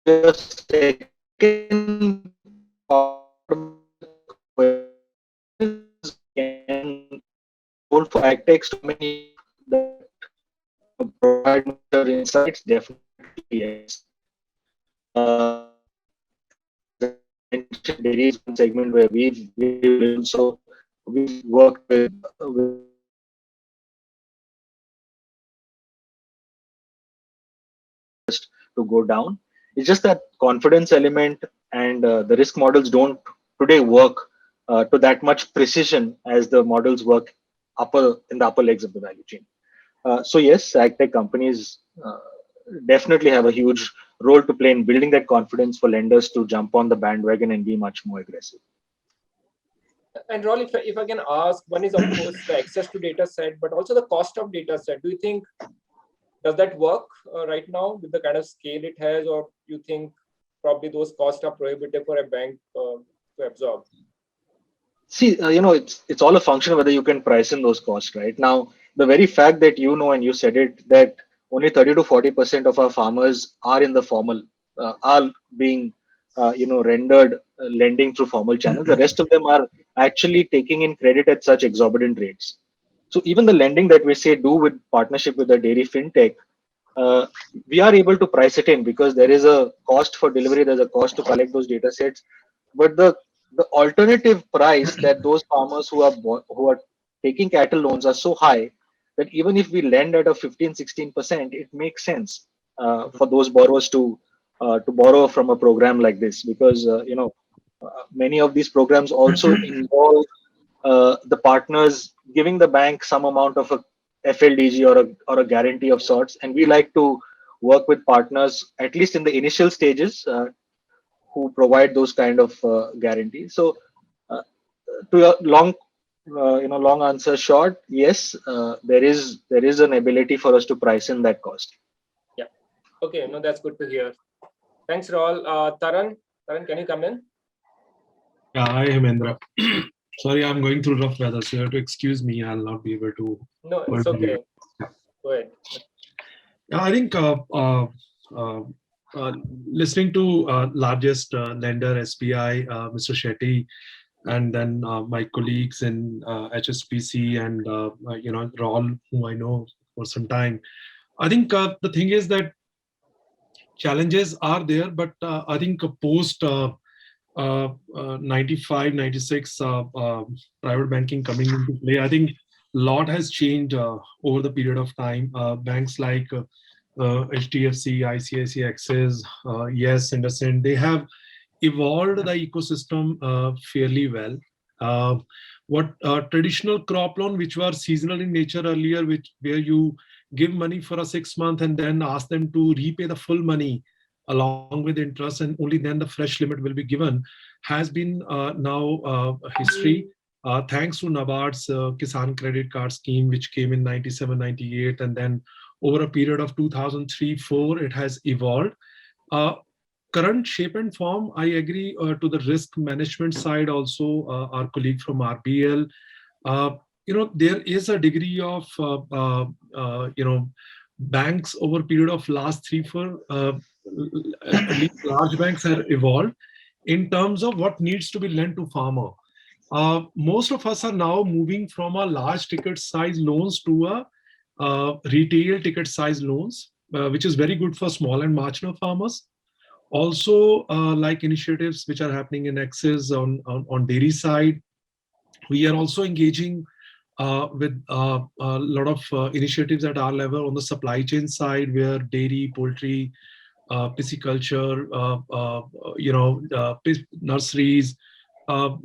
The second can hold for agtechs to many that provide better insights. Definitely yes. Dairy is one segment where we've worked with to go down. It's just that confidence element and the risk models don't today work to that much precision as the models work in the upper legs of the value chain. So yes, agtech companies definitely have a huge role to play in building that confidence for lenders to jump on the bandwagon and be much more aggressive. And Raul, if I can ask, one is of course the access to data set, but also the cost of data set. Do you think, does that work right now with the kind of scale it has, or you think probably those costs are prohibitive for a bank to absorb? See, it's all a function of whether you can price in those costs, right? Now, the very fact that and you said it, that only 30 to 40% of our farmers are in the formal, are being, rendered lending through formal channels. The rest of them are actually taking in credit at such exorbitant rates. So even the lending that we say do with partnership with the dairy fintech, we are able to price it in because there is a cost for delivery, there's a cost to collect those data sets, but the alternative price that those farmers who are taking cattle loans are so high that even if we lend at a 15-16%, it makes sense for those borrowers to borrow from a program like this, because many of these programs also involve the partners giving the bank some amount of a FLDG or a guarantee of sorts, and we like to work with partners at least in the initial stages who provide those kind of guarantees. So, to your long answer short, yes, there is an ability for us to price in that cost. Yeah. Okay. No, that's good to hear. Thanks, Raul. Taran, can you come in? Yeah, hi, Hemendra. Sorry, I'm going through rough weather, so you have to excuse me. I'll not be able to. No, it's okay. Go ahead. Yeah, I think listening to largest lender SBI, Mr. Shetty, and then my colleagues in HSBC and Raul, whom I know for some time, I think the thing is that challenges are there, but I think post 95, 96 private banking coming into play, I think a lot has changed over the period of time. Banks like HDFC, ICICI, Axis, Yes, IndusInd, they have evolved the ecosystem fairly well. What traditional crop loan, which were seasonal in nature earlier, where you give money for a 6 month and then ask them to repay the full money along with interest, and only then the fresh limit will be given, has been now history. Thanks to NABARD's Kisan Credit Card Scheme, which came in 97, 98, and then over a period of 2003-4, it has evolved. Current shape and form, I agree to the risk management side also, our colleague from RBL, there is a degree of, banks over a period of last 3-4, at least large banks have evolved in terms of what needs to be lent to farmer. Most of us are now moving from a large ticket size loans to a retail ticket size loans, which is very good for small and marginal farmers. Also, like initiatives which are happening in Axis on dairy side, we are also engaging with a lot of initiatives at our level on the supply chain side, where dairy, poultry, pisciculture, nurseries,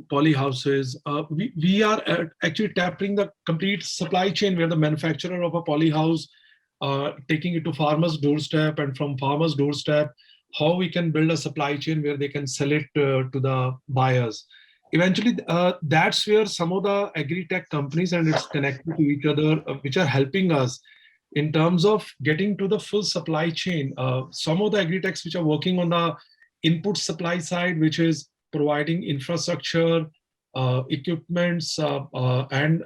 poly houses. We are actually tapping the complete supply chain, where the manufacturer of a poly house taking it to farmer's doorstep, and from farmer's doorstep, how we can build a supply chain where they can sell it to the buyers. Eventually, that's where some of the agri-tech companies, and it's connected to each other, which are helping us in terms of getting to the full supply chain. Some of the agri-techs which are working on the input supply side, which is providing infrastructure, equipments, and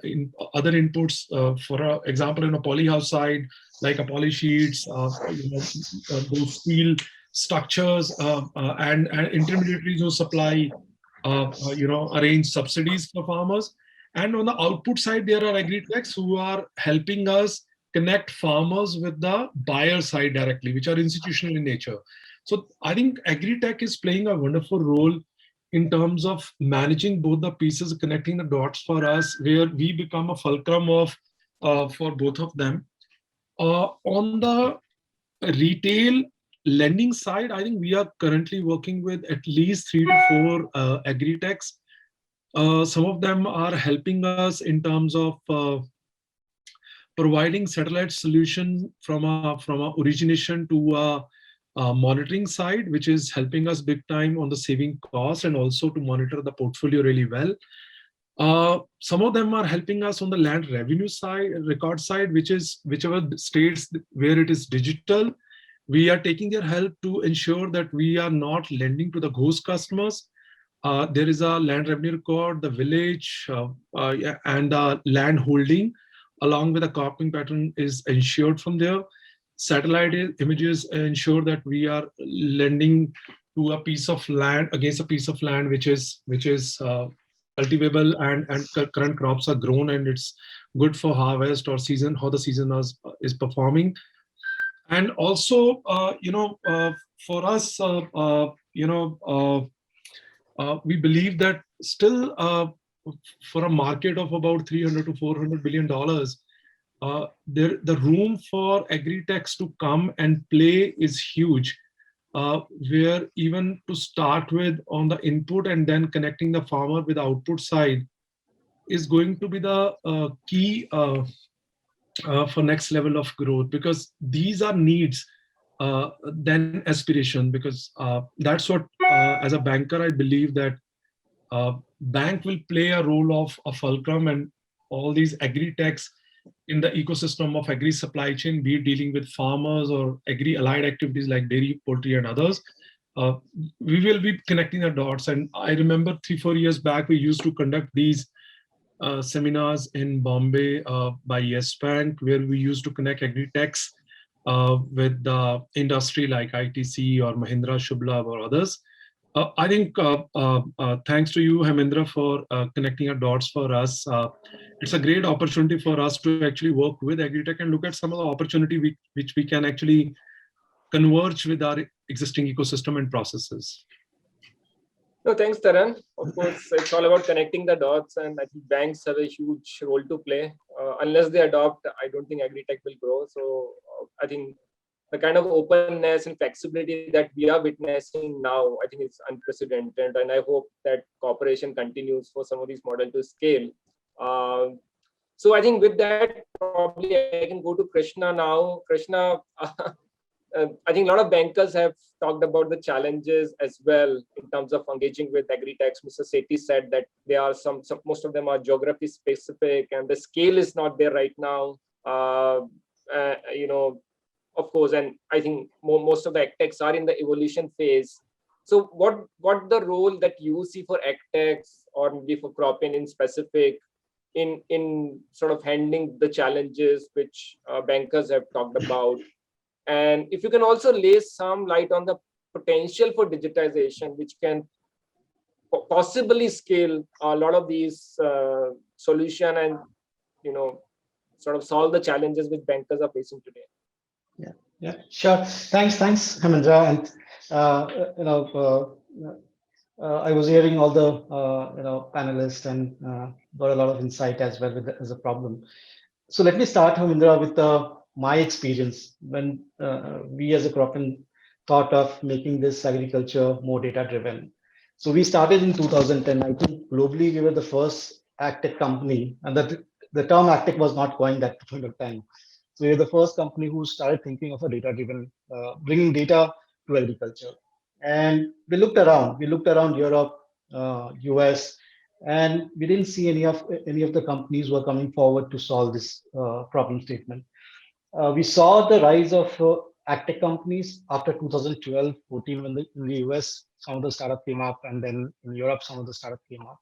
other inputs. For example, in a polyhouse side, like a poly sheets, those steel structures, and intermediaries who supply, arrange subsidies for farmers. And on the output side, there are agri-techs who are helping us connect farmers with the buyer side directly, which are institutional in nature. So I think agri-tech is playing a wonderful role in terms of managing both the pieces, connecting the dots for us, where we become a fulcrum of for both of them. On the retail lending side, I think we are currently working with at least 3 to 4 agri-techs. Some of them are helping us in terms of providing satellite solution from a origination to a monitoring side, which is helping us big time on the saving cost, and also to monitor the portfolio really well. Some of them are helping us on the land revenue side, record side, which is whichever states where it is digital. We are taking their help to ensure that we are not lending to the ghost customers. There is a land revenue record, the village, and the land holding, along with a cropping pattern, is ensured from there. Satellite images ensure that we are lending to a piece of land against a piece of land which is cultivable, and current crops are grown, and it's good for harvest or season, how the season is performing. And also, for us, we believe that still for a market of about $300 to $400 billion, the room for agri-techs to come and play is huge. Where even to start with on the input and then connecting the farmer with the output side is going to be the key for next level of growth, because these are needs than aspiration, because that's what as a banker I believe that bank will play a role of a fulcrum, and all these agri-techs in the ecosystem of agri supply chain, be it dealing with farmers or agri allied activities like dairy, poultry, and others. We will be connecting the dots. And I remember 3-4 years back, we used to conduct these seminars in Bombay by Yes Bank, where we used to connect agri-techs with the industry like ITC or Mahindra, Shubh Labh, or others. I think thanks to you, Hemendra, for connecting the dots for us. It's a great opportunity for us to actually work with agri-tech and look at some of the opportunity which we can actually converge with our existing ecosystem and processes. No, thanks, Taran. Of course, it's all about connecting the dots, and I think banks have a huge role to play. Unless they adopt, I don't think agri-tech will grow. So I think the kind of openness and flexibility that we are witnessing now, I think it's unprecedented. And I hope that cooperation continues for some of these models to scale. So I think with that, probably I can go to Krishna now. Krishna, I think a lot of bankers have talked about the challenges as well in terms of engaging with agri-techs. Mr. Sethi said that there are some, most of them are geography specific, and the scale is not there right now. You know, of course, and I think most of the agtechs are in the evolution phase. So what the role that you see for agtechs or maybe for Cropin in specific in sort of handling the challenges which bankers have talked about? And if you can also lay some light on the potential for digitization, which can possibly scale a lot of these solution and, you know, sort of solve the challenges which bankers are facing today. Yeah, sure. Thanks, Hemendra. And I was hearing all the panelists and got a lot of insight as well as a problem. So let me start, Hemendra, with my experience when we as a Cropin thought of making this agriculture more data-driven. So we started in 2010. I think globally we were the first agtech company, and that the term agtech was not coined at that point of time. So we were the first company who started thinking of a data-driven, bringing data to agriculture. And we looked around Europe, US, and we didn't see any of the companies who were coming forward to solve this problem statement. We saw the rise of agtech companies after 2012, 14, when in the US, some of the startup came up, and then in Europe, some of the startup came up.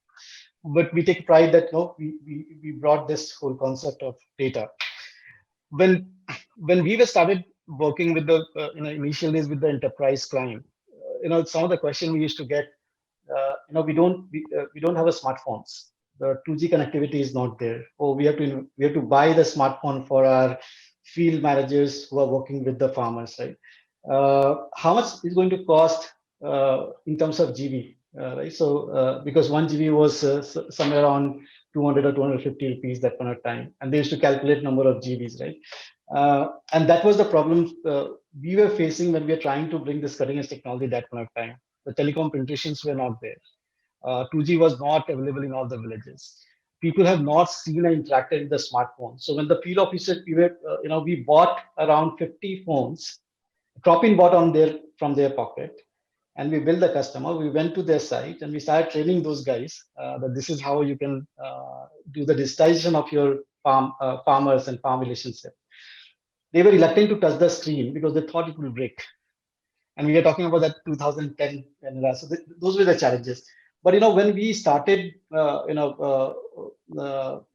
But we take pride that we brought this whole concept of data. When we were started working with the initial days with the enterprise client, some of the question we used to get, we don't have a smartphones. The 2G connectivity is not there. Or we have to buy the smartphone for our field managers who are working with the farmers, right? How much is going to cost in terms of GB, right? So because 1 GB was somewhere around 200 or 250 rupees that point of time, and they used to calculate number of GBs, right? And that was the problem we were facing when we were trying to bring this cutting edge technology that point of time. The telecom penetrations were not there. 2G was not available in all the villages. People have not seen and interacted with the smartphone. So when the field officer, we bought around 50 phones, Cropin bought from their pocket, and we built the customer. We went to their site and we started training those guys that this is how you can do the digitization of your farmers and farm relationship. They were reluctant to touch the screen because they thought it will break. And we are talking about that 2010, and so those were the challenges. But when we started,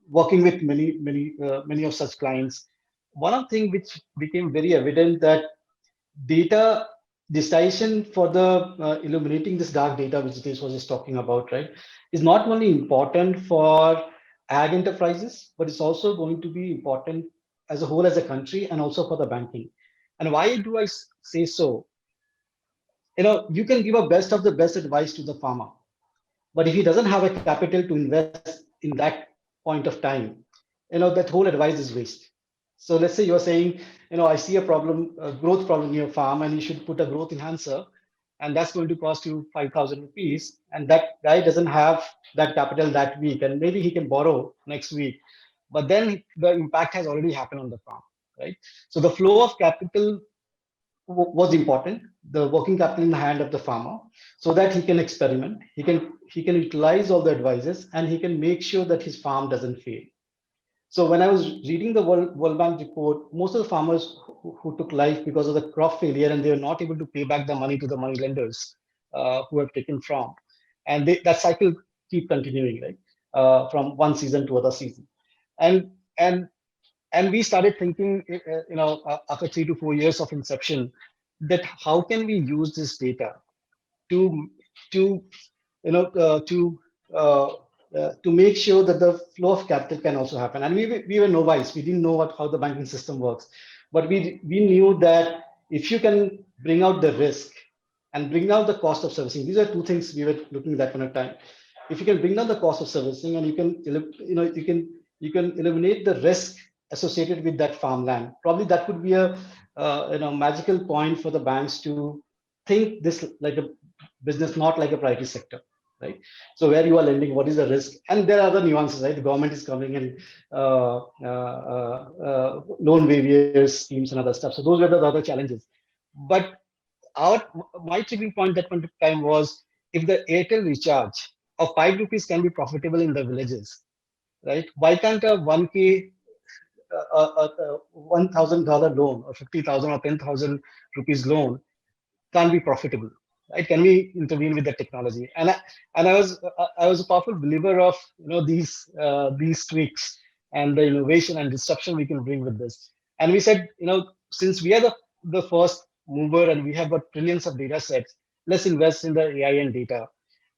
working with many of such clients, one of the things which became very evident that data digitization for the illuminating this dark data, which Jitesh was just talking about, right, is not only important for ag enterprises, but it's also going to be important as a whole as a country and also for the banking. And why do I say so? You can give a best of the best advice to the farmer, but if he doesn't have a capital to invest in that point of time, that whole advice is waste. So let's say you're saying, I see a problem, a growth problem in your farm, and you should put a growth enhancer, and that's going to cost you 5,000 rupees. And that guy doesn't have that capital that week, and maybe he can borrow next week, but then the impact has already happened on the farm, right? So the flow of capital was important, the working capital in the hand of the farmer, so that he can experiment, he can utilize all the advices, and he can make sure that his farm doesn't fail. So when I was reading the World Bank report, most of the farmers who took life because of the crop failure, and they were not able to pay back the money to the money lenders who have taken from, and that cycle keep continuing, right, from one season to other season, and we started thinking, after 3 to 4 years of inception, that how can we use this data to make sure that the flow of capital can also happen. And we were novice, we didn't know how the banking system works, but we knew that if you can bring out the risk and bring down the cost of servicing. These are two things we were looking at that point of time. If you can bring down the cost of servicing, and you can, you can eliminate the risk associated with that farmland, probably that could be a magical point for the banks to think this like a business, not like a priority sector, right? So where you are lending, what is the risk? And there are other nuances, right? The government is coming and loan waivers schemes and other stuff. So those were the other challenges. But my triggering point that point of time was, if the Airtel recharge of 5 rupees can be profitable in the villages, right? Why can't a 1K $1,000 loan or 50,000 or 10,000 rupees loan can't be profitable, right? Can we intervene with the technology? And I was a powerful believer of these tweaks and the innovation and disruption we can bring with this. And we said, since we are the first mover and we have got trillions of data sets, let's invest in the AI and data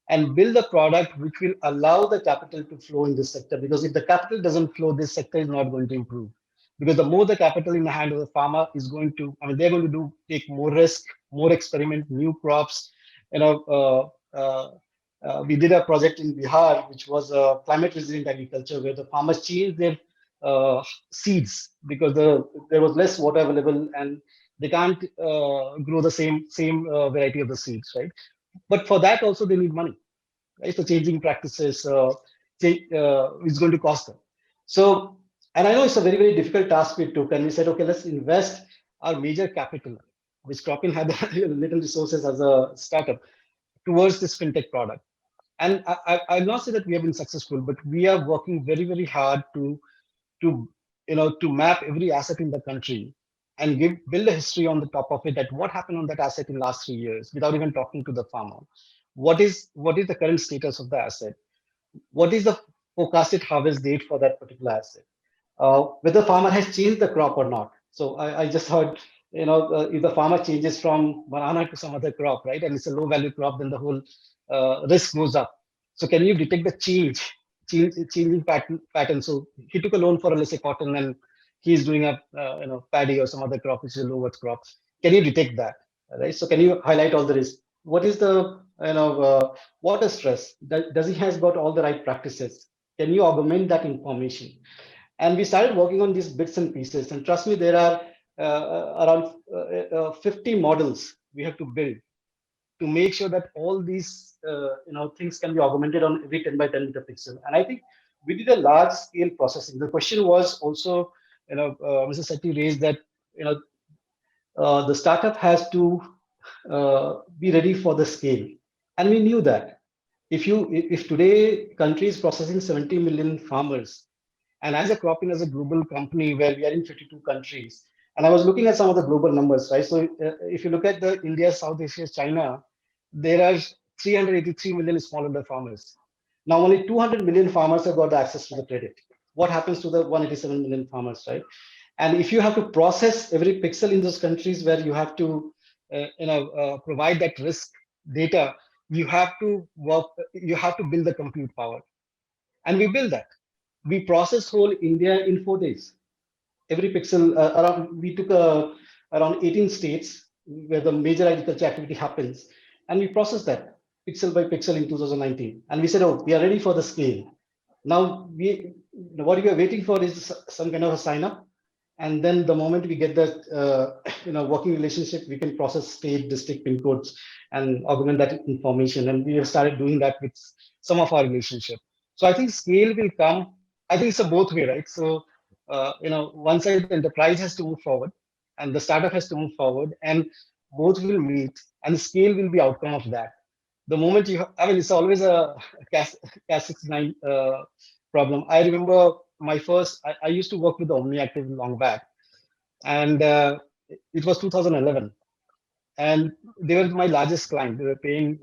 and build a product which will allow the capital to flow in this sector. Because if the capital doesn't flow, this sector is not going to improve. Because the more the capital in the hand of the farmer is going to, they're going to take more risk, more experiment, new crops. We did a project in Bihar, which was climate resilient agriculture, where the farmers changed their seeds because there was less water available and they can't grow the same variety of the seeds, right? But for that also they need money, right? So changing practices is going to cost them. So, and I know it's a very, very difficult task we took, and we said, okay, let's invest our major capital, which Cropin had little resources as a startup, towards this fintech product. And I'll not say that we have been successful, but we are working very, very hard to map every asset in the country and build a history on the top of it, that what happened on that asset in the last 3 years without even talking to the farmer. What is the current status of the asset? What is the forecasted harvest date for that particular asset? Whether the farmer has changed the crop or not. So I just heard, if the farmer changes from banana to some other crop, right, and it's a low value crop, then the whole risk goes up. So can you detect the changing pattern? So he took a loan for, let's say, cotton, and he's doing a paddy or some other crop which is a low worth crop. Can you detect that, right? So can you highlight all the risk? What is the water stress? Does he has got all the right practices? Can you augment that information? And we started working on these bits and pieces. And trust me, there are around 50 models we have to build to make sure that all these things can be augmented on every 10 by 10 meter pixel. And I think we did a large scale processing. The question was also, Mr. Sethi raised that the startup has to be ready for the scale, and we knew that if today country is processing 70 million farmers, and as a Cropin as a global company where we are in 52 countries, and I was looking at some of the global numbers, right? So if you look at the India, South Asia, China, there are 383 million smallholder farmers. Now only 200 million farmers have got access to the credit. What happens to the 187 million farmers, right? And if you have to process every pixel in those countries where you have to provide that risk data, you have to build the compute power. And we build that. We process whole India in 4 days. Every pixel, we took around 18 states where the major agriculture activity happens, and we processed that pixel by pixel in 2019. And we said, oh, we are ready for the scale. Now, what we are waiting for is some kind of a sign up. And then the moment we get that working relationship, we can process state, district pin codes and augment that information. And we have started doing that with some of our relationship. So I think scale will come. I think it's a both way, right? So one side the enterprise has to move forward and the startup has to move forward, and both will meet, and scale will be outcome of that. The moment it's always a Cas69 problem. I remember my first, I used to work with the OmniActive long back, and it was 2011. And they were my largest client. They were paying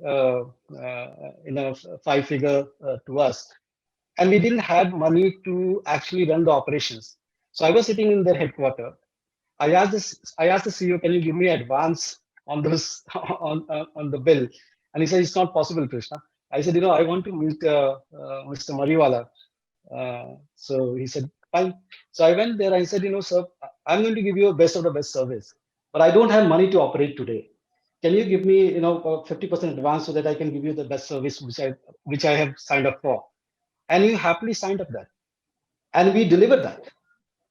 5-figure to us. And we didn't have money to actually run the operations. So I was sitting in their headquarters. I asked the CEO, can you give me advance on this on the bill? And he said, it's not possible, Krishna. I said, I want to meet Mr. Mariwala. So he said, fine. So I went there. I said, sir, I'm going to give you a best of the best service, but I don't have money to operate today. can you give me 50% advance so that I can give you the best service which I have signed up for? And you happily signed up that, and we delivered that.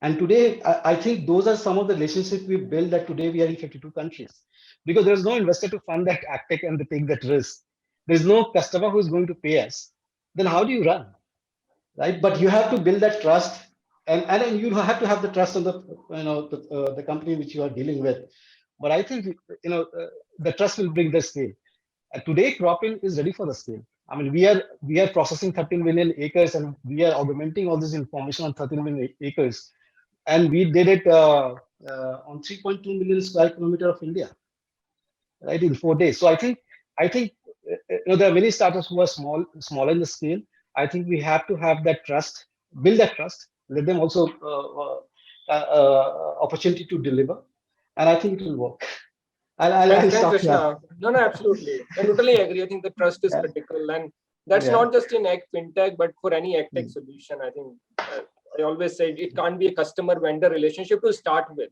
And today, I think those are some of the relationships we built, that today we are in 52 countries, because there's no investor to fund that AgTech and to take that risk. There's no customer who's going to pay us. Then how do you run, right? But you have to build that trust, and you have to have the trust on the company which you are dealing with. But I think the trust will bring the scale. Today, Cropin is ready for the scale. I mean, we are processing 13 million acres, and we are augmenting all this information on 13 million acres, and we did it on 3.2 million square kilometer of India, right, in 4 days. So I think there are many startups who are small in the scale. I think we have to have that trust, build that trust, let them also opportunity to deliver, and I think it will work. I'll Thanks, stop here. Krishna. No, absolutely. I totally agree. I think the trust is Yeah. critical, and that's Yeah. not just in fintech, but for any tech solution. I think I always say it can't be a customer-vendor relationship to start with.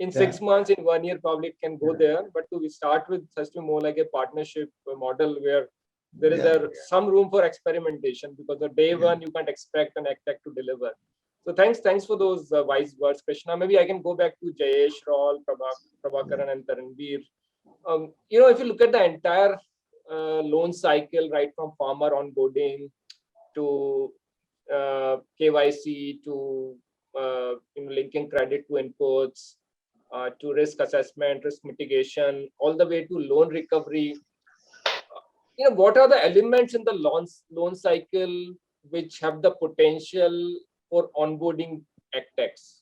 In 6 months, in 1 year, probably it can go there, but to start with, it has to be more like a partnership model where there is some room for experimentation, because the day one you can't expect an tech to deliver. So thanks for those wise words, Krishna. Maybe I can go back to Jayesh, Raul, Prabhakaran, and Taranveer. If you look at the entire loan cycle, right from farmer onboarding to KYC to linking credit to inputs, to risk assessment, risk mitigation, all the way to loan recovery. What are the elements in the loan cycle which have the potential for onboarding AgTechs?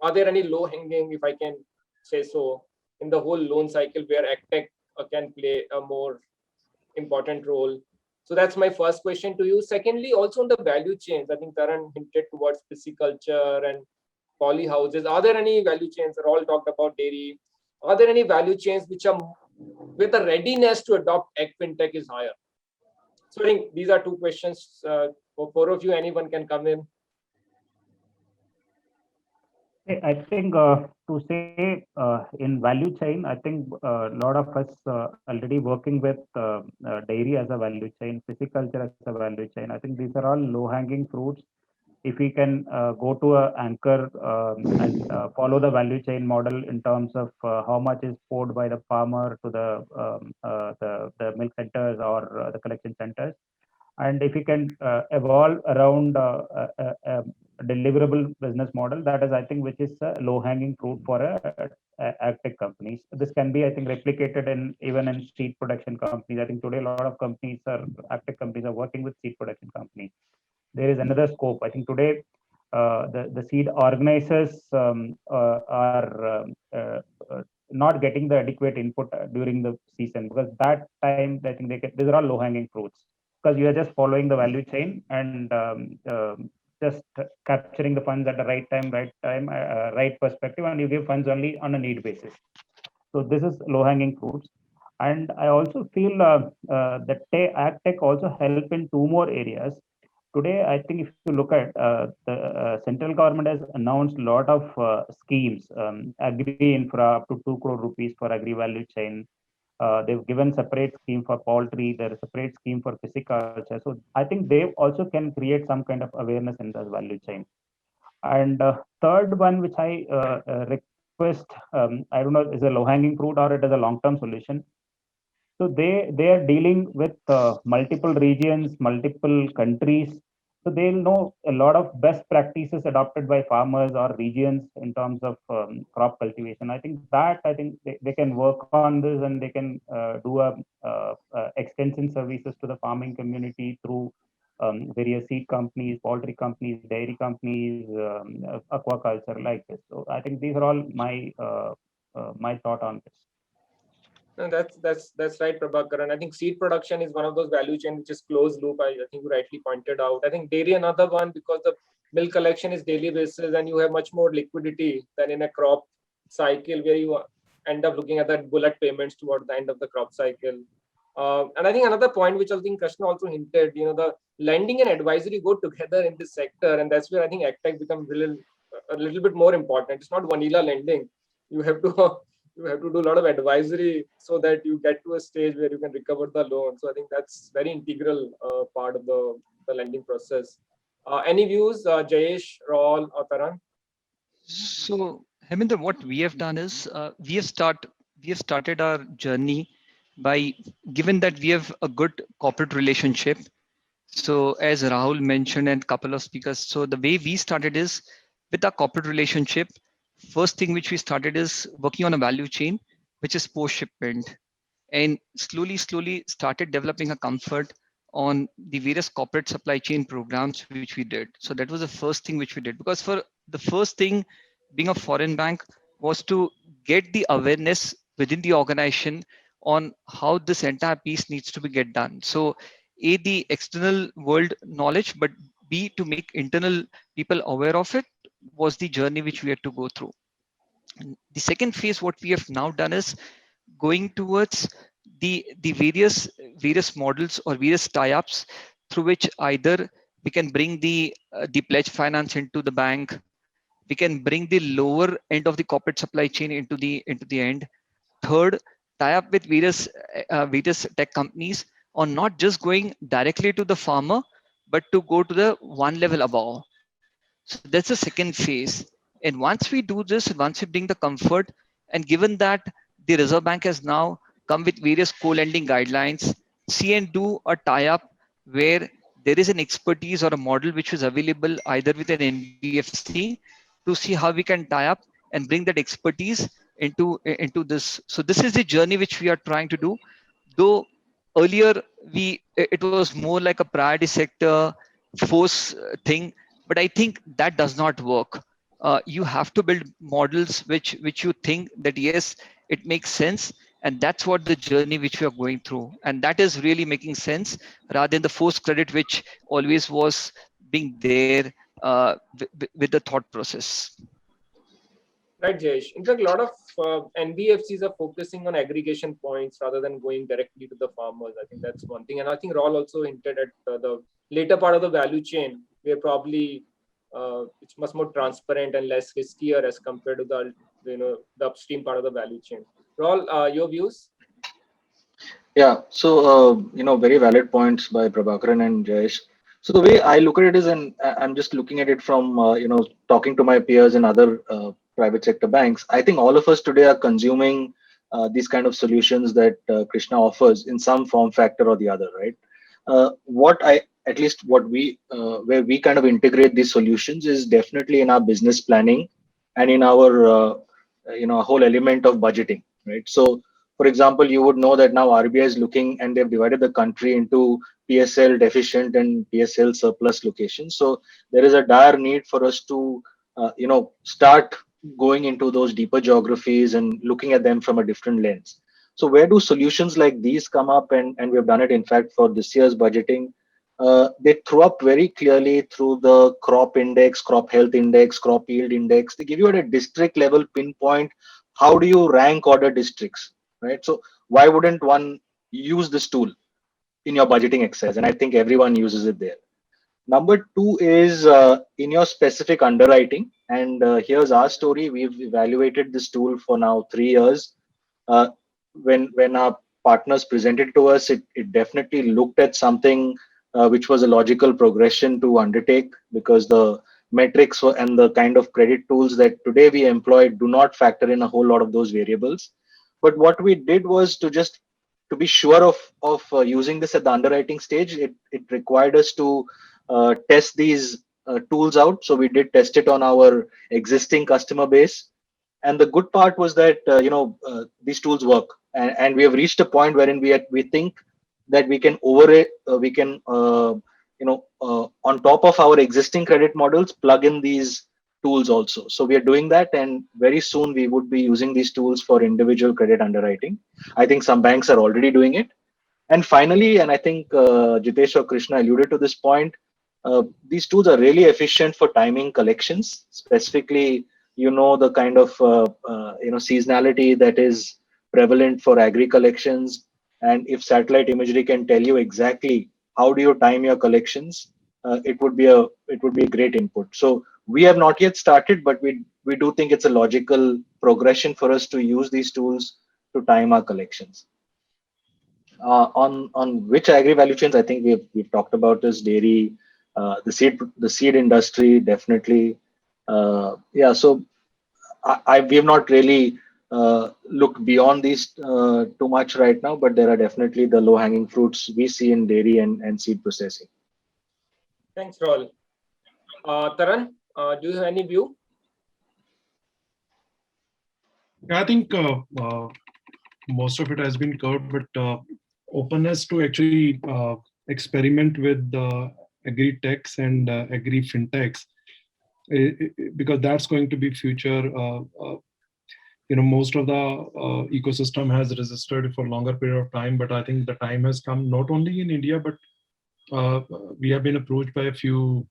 Are there any low hanging, if I can say so, in the whole loan cycle where AgTech can play a more important role? So that's my first question to you. Secondly, also on the value chains, I think Taran hinted towards pisciculture and poly houses. Are there any value chains? Raul talked about dairy. Are there any value chains which are with the readiness to adopt fintech is higher? So I think these are two questions for four of you. Anyone can come in. I think to say in value chain, I think a lot of us already working with dairy as a value chain, pisciculture as a value chain. I think these are all low-hanging fruits. If we can go to an anchor and follow the value chain model in terms of how much is poured by the farmer to the milk centers or the collection centers, and if we can evolve around a deliverable business model, that is, I think, which is low hanging fruit for AgTech companies. This can be, I think, replicated even in seed production companies. I think today a lot of companies AgTech companies are working with seed production companies. There is another scope. I think today the seed organizers are not getting the adequate input during the season, because that time I think these are all low hanging fruits, because you are just following the value chain and just capturing the funds at the right time, right perspective, and you give funds only on a need basis. So this is low-hanging fruits. And I also feel that AgTech also help in two more areas. Today, I think if you look at the central government has announced a lot of schemes, agri-infra up to 2 crore rupees for agri-value chain. They've given separate scheme for poultry, there is a separate scheme for pisciculture. So I think they also can create some kind of awareness in the value chain. And third one, which I request, I don't know, is a low-hanging fruit or it is a long-term solution. So they are dealing with multiple regions, multiple countries. So they'll know a lot of best practices adopted by farmers or regions in terms of crop cultivation. I think they can work on this, and they can do extension services to the farming community through various seed companies, poultry companies, dairy companies, aquaculture like this. So I think these are all my thought on this. No, that's right, Prabhakaran. I think seed production is one of those value chain which is closed loop. I think you rightly pointed out. I think dairy another one, because the milk collection is daily basis and you have much more liquidity than in a crop cycle where you end up looking at that bullet payments toward the end of the crop cycle. And I think another point which I think Krishna also hinted, the lending and advisory go together in this sector, and that's where I think AgTech becomes a little bit more important. It's not vanilla lending. You have to you have to do a lot of advisory so that you get to a stage where you can recover the loan. So I think that's very integral part of the lending process. Any views, Jayesh, Raul, or Taran? So, Heminder, what we have done is we have started our journey by, given that we have a good corporate relationship. So as Rahul mentioned and a couple of speakers, so the way we started is with our corporate relationship. First thing which we started is working on a value chain, which is post shipment, and slowly started developing a comfort on the various corporate supply chain programs which we did. So that was the first thing which we did, because for the first thing, being a foreign bank, was to get the awareness within the organization on how this entire piece needs to be get done. So A, the external world knowledge, but B, to make internal people aware of it, was the journey which we had to go through. And the second phase, what we have now done is going towards the various models or various tie-ups through which either we can bring the pledge finance into the bank, we can bring the lower end of the corporate supply chain into the end. Third, tie up with various tech companies on not just going directly to the farmer, but to go to the one level above. So that's the second phase. And once we do this, once we bring the comfort, and given that the Reserve Bank has now come with various co-lending guidelines, see and do a tie-up where there is an expertise or a model which is available either with an NBFC, to see how we can tie up and bring that expertise into this. So this is the journey which we are trying to do. Though earlier it was more like a priority sector force thing, but I think that does not work. You have to build models which you think that yes, it makes sense, and that's what the journey which we are going through, and that is really making sense rather than the forced credit which always was being there with the thought process. Right, Jayesh. In fact, a lot of NBFCs are focusing on aggregation points rather than going directly to the farmers. I think that's one thing. And I think Raul also hinted at the later part of the value chain, where probably it's much more transparent and less riskier as compared to the upstream part of the value chain. Raul, your views? Yeah, so very valid points by Prabhakaran and Jayesh. So the way I look at it is, and I'm just looking at it from talking to my peers in other private sector banks. I think all of us today are consuming these kind of solutions that Krishna offers in some form factor or the other, right? Where we kind of integrate these solutions is definitely in our business planning and in our whole element of budgeting, right? So for example, you would know that now RBI is looking, and they've divided the country into PSL deficient and PSL surplus locations. So there is a dire need for us to, start going into those deeper geographies and looking at them from a different lens. So where do solutions like these come up? And we've done it, in fact, for this year's budgeting. They throw up very clearly through the crop index, crop health index, crop yield index. They give you at a district level pinpoint, how do you rank order districts, right? So why wouldn't one use this tool in your budgeting exercise? And I think everyone uses it there. Number two is in your specific underwriting. And here's our story. We've evaluated this tool for now 3 years. When our partners presented to us, it definitely looked at something which was a logical progression to undertake, because the metrics and the kind of credit tools that today we employ do not factor in a whole lot of those variables. But what we did was to be sure of using this at the underwriting stage, it required us to test these tools out. So we did test it on our existing customer base, and the good part was that these tools work, and we have reached a point wherein we think that we can on top of our existing credit models, plug in these tools also. So we are doing that, and very soon we would be using these tools for individual credit underwriting. I think some banks are already doing it. And finally, and I think Jitesh or Krishna alluded to this point, these tools are really efficient for timing collections, specifically, the kind of seasonality that is prevalent for agri collections. And if satellite imagery can tell you exactly how do you time your collections, it would be a great input. So We have not yet started, but we do think it's a logical progression for us to use these tools to time our collections. On which agri value chains, I think we've talked about this: dairy, the seed industry, definitely. Yeah, so we have not really looked beyond these too much right now, but there are definitely the low hanging fruits we see in dairy and seed processing. Thanks, Raul. Taran, do you have any view? I think most of it has been covered, but openness to actually experiment with agri-techs and agri-fintechs, because that's going to be future. Most of the ecosystem has resisted for a longer period of time, but I think the time has come, not only in India, but we have been approached by a few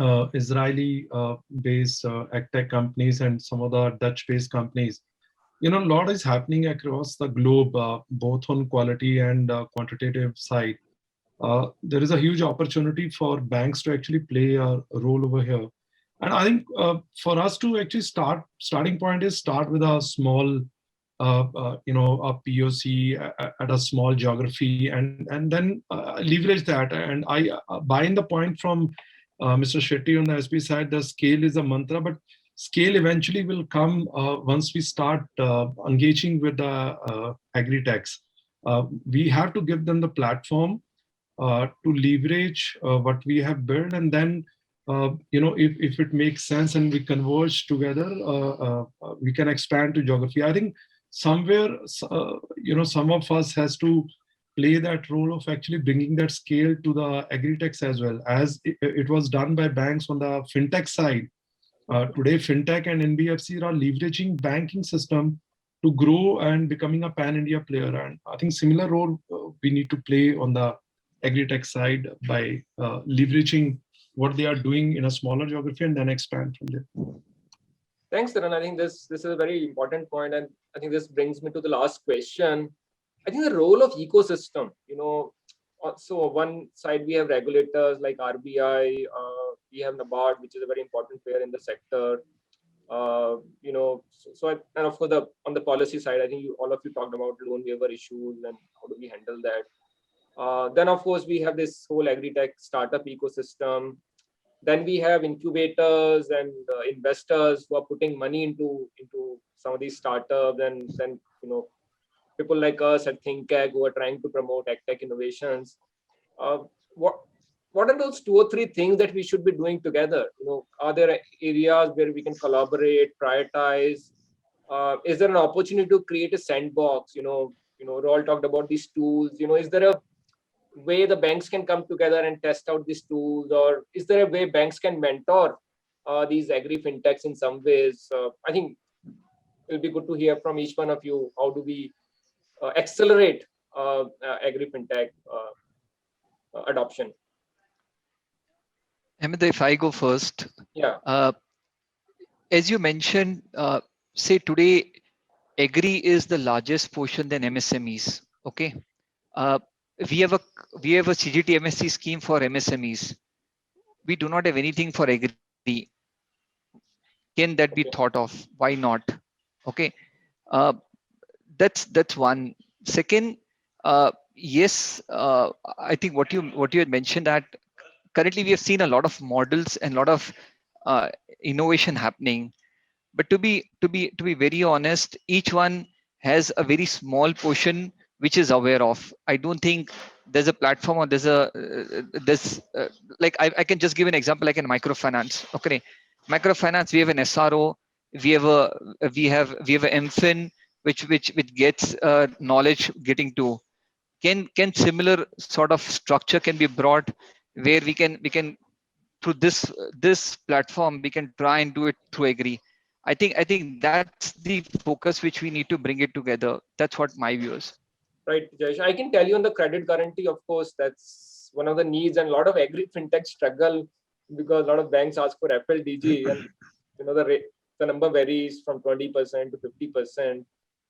Israeli-based agtech companies and some of the Dutch-based companies. A lot is happening across the globe, both on quality and quantitative side. There is a huge opportunity for banks to actually play a role over here. And I think for us to actually starting point is start with a small, a POC at a small geography, and then leverage that. And I buy in the point from Mr. Shetty on the SP side, the scale is a mantra, but scale eventually will come once we start engaging with the agri-techs. We have to give them the platform to leverage what we have built, and then if it makes sense and we converge together, we can expand to geography. I think somewhere some of us has to play that role of actually bringing that scale to the agri-techs as well, as it was done by banks on the fintech side. Today, fintech and NBFCs are leveraging banking system to grow and becoming a pan-India player. And I think similar role we need to play on the agri-tech side by leveraging what they are doing in a smaller geography and then expand from there. Thanks, Taran. I think this is a very important point, and I think this brings me to the last question. I think the role of ecosystem, so on one side we have regulators like RBI, we have NABARD, which is a very important player in the sector. And of course, on the policy side, I think all of you talked about loan waiver issues and how do we handle that. Then, of course, we have this whole agri-tech startup ecosystem. Then we have incubators and investors who are putting money into some of these startups, and then people like us at ThinkAg who are trying to promote agtech innovations. What are those 2 or 3 things that we should be doing together? Are there areas where we can collaborate, prioritize? Is there an opportunity to create a sandbox? Raul talked about these tools. Is there a way the banks can come together and test out these tools, or is there a way banks can mentor these agri-fintechs in some ways? I think it'll be good to hear from each one of you. How do we accelerate agri-fintech adoption? Hemant, if I go first. Yeah. As you mentioned, say today, agri is the largest portion than MSMEs. Okay. We have a CGT MSC scheme for MSMEs. We do not have anything for agri. Can that be thought of? Why not? Okay. That's one. Second, yes, I think what you had mentioned, that currently we have seen a lot of models and a lot of innovation happening. But to be very honest, each one has a very small portion which is aware of. I don't think there's a platform or like I can just give an example, like in microfinance. Okay, microfinance, we have an SRO, we have a MFIN which gets knowledge getting to. Can similar sort of structure can be brought where we can through this platform we can try and do it through agri. I think that's the focus which we need to bring it together. That's what my view is. Right, Jayesh. I can tell you on the credit guarantee, of course, that's one of the needs, and a lot of agri-fintech struggle because a lot of banks ask for FLDG, and the number varies from 20% to 50%.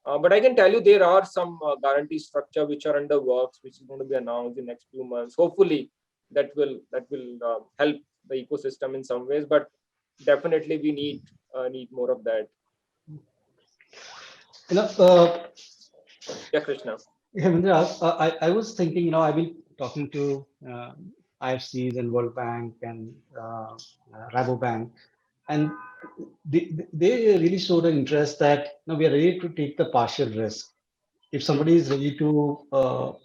But I can tell you there are some guarantee structure which are under works, which is going to be announced in the next few months. Hopefully, that will help the ecosystem in some ways. But definitely we need more of that. Yeah, Krishna. Hemendra, I was thinking, I've been talking to IFCs and World Bank and Rabobank, and they really showed an interest that we are ready to take the partial risk. If somebody is ready to, if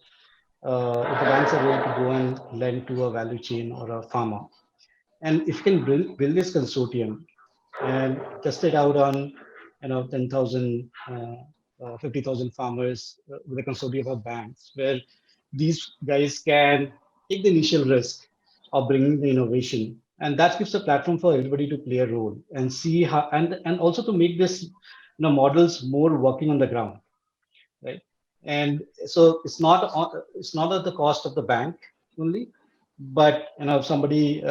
the banks are ready to go and lend to a value chain or a farmer, and if you can build this consortium and test it out on 10,000 50,000 farmers with a consortium of banks, where these guys can take the initial risk of bringing the innovation, and that gives a platform for everybody to play a role and see how, and also to make this models more working on the ground, right? And so it's not at the cost of the bank only, but if somebody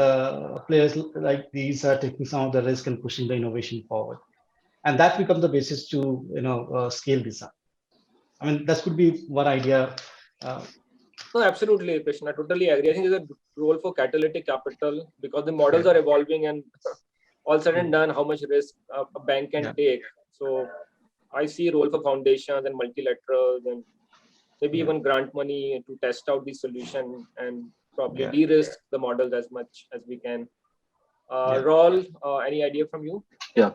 players like these are taking some of the risk and pushing the innovation forward, and that becomes the basis to scale this up. I mean, that could be one idea. No, absolutely, Krishna. I totally agree. I think there's a role for catalytic capital because the models are evolving, and all said and done, how much risk a bank can take. So I see a role for foundations and multilaterals and maybe even grant money to test out the solution and probably de-risk the models as much as we can. Raul, any idea from you? Yeah.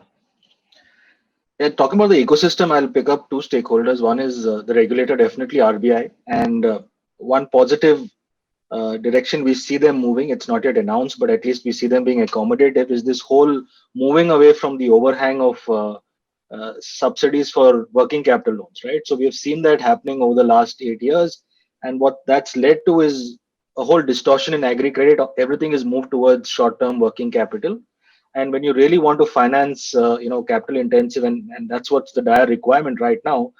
Talking about the ecosystem, I'll pick up two stakeholders. One is the regulator, definitely RBI, and one positive direction we see them moving. It's not yet announced, but at least we see them being accommodative. Is this whole moving away from the overhang of subsidies for working capital loans, right? So we have seen that happening over the last 8 years, and what that's led to is a whole distortion in agri credit. Everything is moved towards short-term working capital. And when you really want to finance capital intensive, and that's what's the dire requirement right now,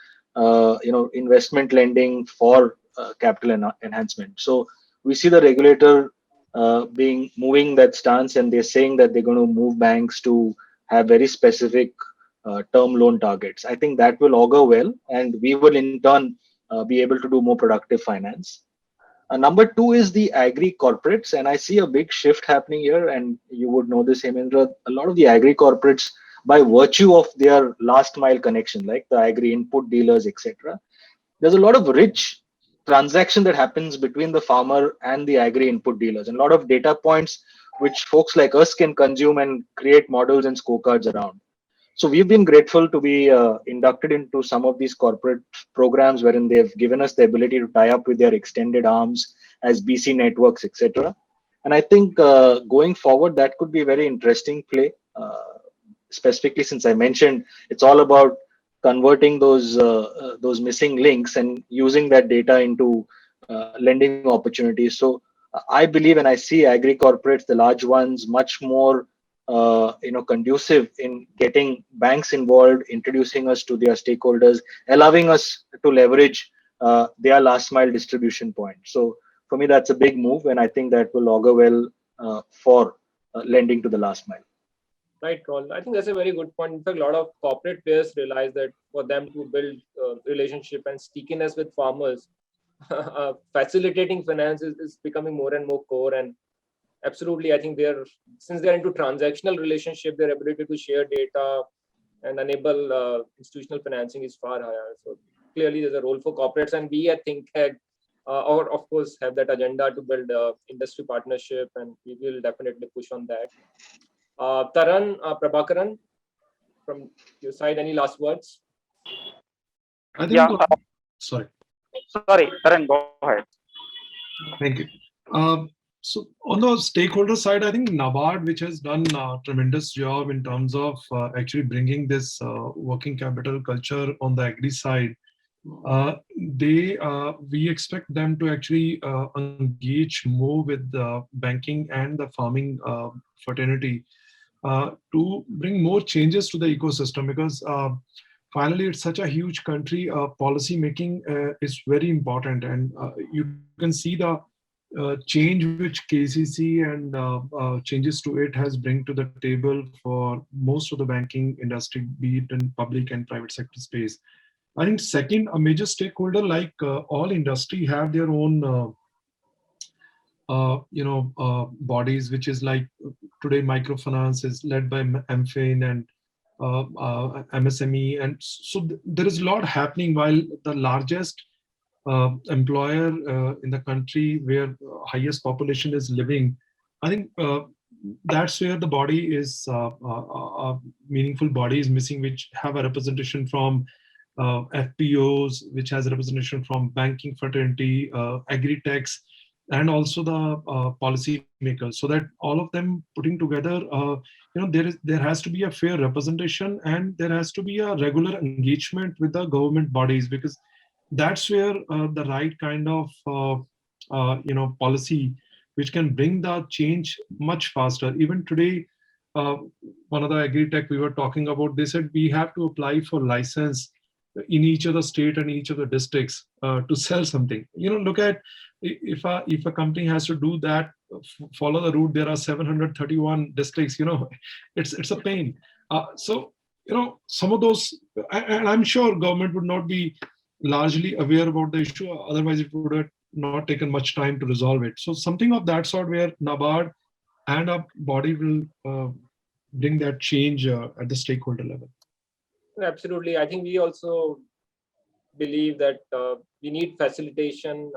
investment lending for capital enhancement. So we see the regulator moving that stance, and they're saying that they're going to move banks to have very specific term loan targets. I think that will augur well, and we will in turn be able to do more productive finance. Number two is the agri corporates, and I see a big shift happening here, and you would know this, Hemendra. A lot of the agri corporates, by virtue of their last mile connection, like the agri input dealers, etc., there's a lot of rich transaction that happens between the farmer and the agri input dealers, and a lot of data points which folks like us can consume and create models and scorecards around. So we've been grateful to be inducted into some of these corporate programs wherein they've given us the ability to tie up with their extended arms as BC networks, etc. And I think going forward, that could be a very interesting play, specifically since I mentioned it's all about converting those missing links and using that data into lending opportunities. So I believe, and I see agri corporates, the large ones, much more conducive in getting banks involved, introducing us to their stakeholders, allowing us to leverage their last mile distribution point. So for me, that's a big move, and I think that will augur well for lending to the last mile. Right, Raul. I think that's a very good point. In fact, a lot of corporate players realize that for them to build relationship and stickiness with farmers, facilitating finance is becoming more and more core. And absolutely, I think since they're into transactional relationship, their ability to share data and enable institutional financing is far higher. So clearly, there's a role for corporates, and we at ThinkTech, or of course, have that agenda to build industry partnership, and we will definitely push on that. Taran, Prabhakaran, from your side, any last words? I think. Sorry, Taran, go ahead. Thank you. So on the stakeholder side, I think NABARD, which has done a tremendous job in terms of actually bringing this working capital culture on the agri side, we expect them to actually engage more with the banking and the farming fraternity to bring more changes to the ecosystem, because finally it's such a huge country. Policy making is very important, and you can see the change which KCC and changes to it has bring to the table for most of the banking industry, be it in public and private sector space. I think second, a major stakeholder like all industry have their own bodies, which is like today microfinance is led by MFIN and MSME, and so there is a lot happening. While the largest employer in the country where highest population is living, I think that's where the body is a meaningful body is missing, which have a representation from FPOs, which has a representation from banking fraternity, agri-techs, and also the policy makers, so that all of them putting together, there has to be a fair representation, and there has to be a regular engagement with the government bodies, because that's where the right kind of policy which can bring the change much faster. Even today, one of the agri-tech we were talking about, they said we have to apply for license in each of the state and each of the districts to sell something. Look at if a company has to do that, follow the route. There are 731 districts. It's a pain. So some of those, and I'm sure government would not be largely aware about the issue. Otherwise, it would have not taken much time to resolve it. So something of that sort, where NABARD and a body will bring that change at the stakeholder level. Absolutely. I think we also believe that we need facilitation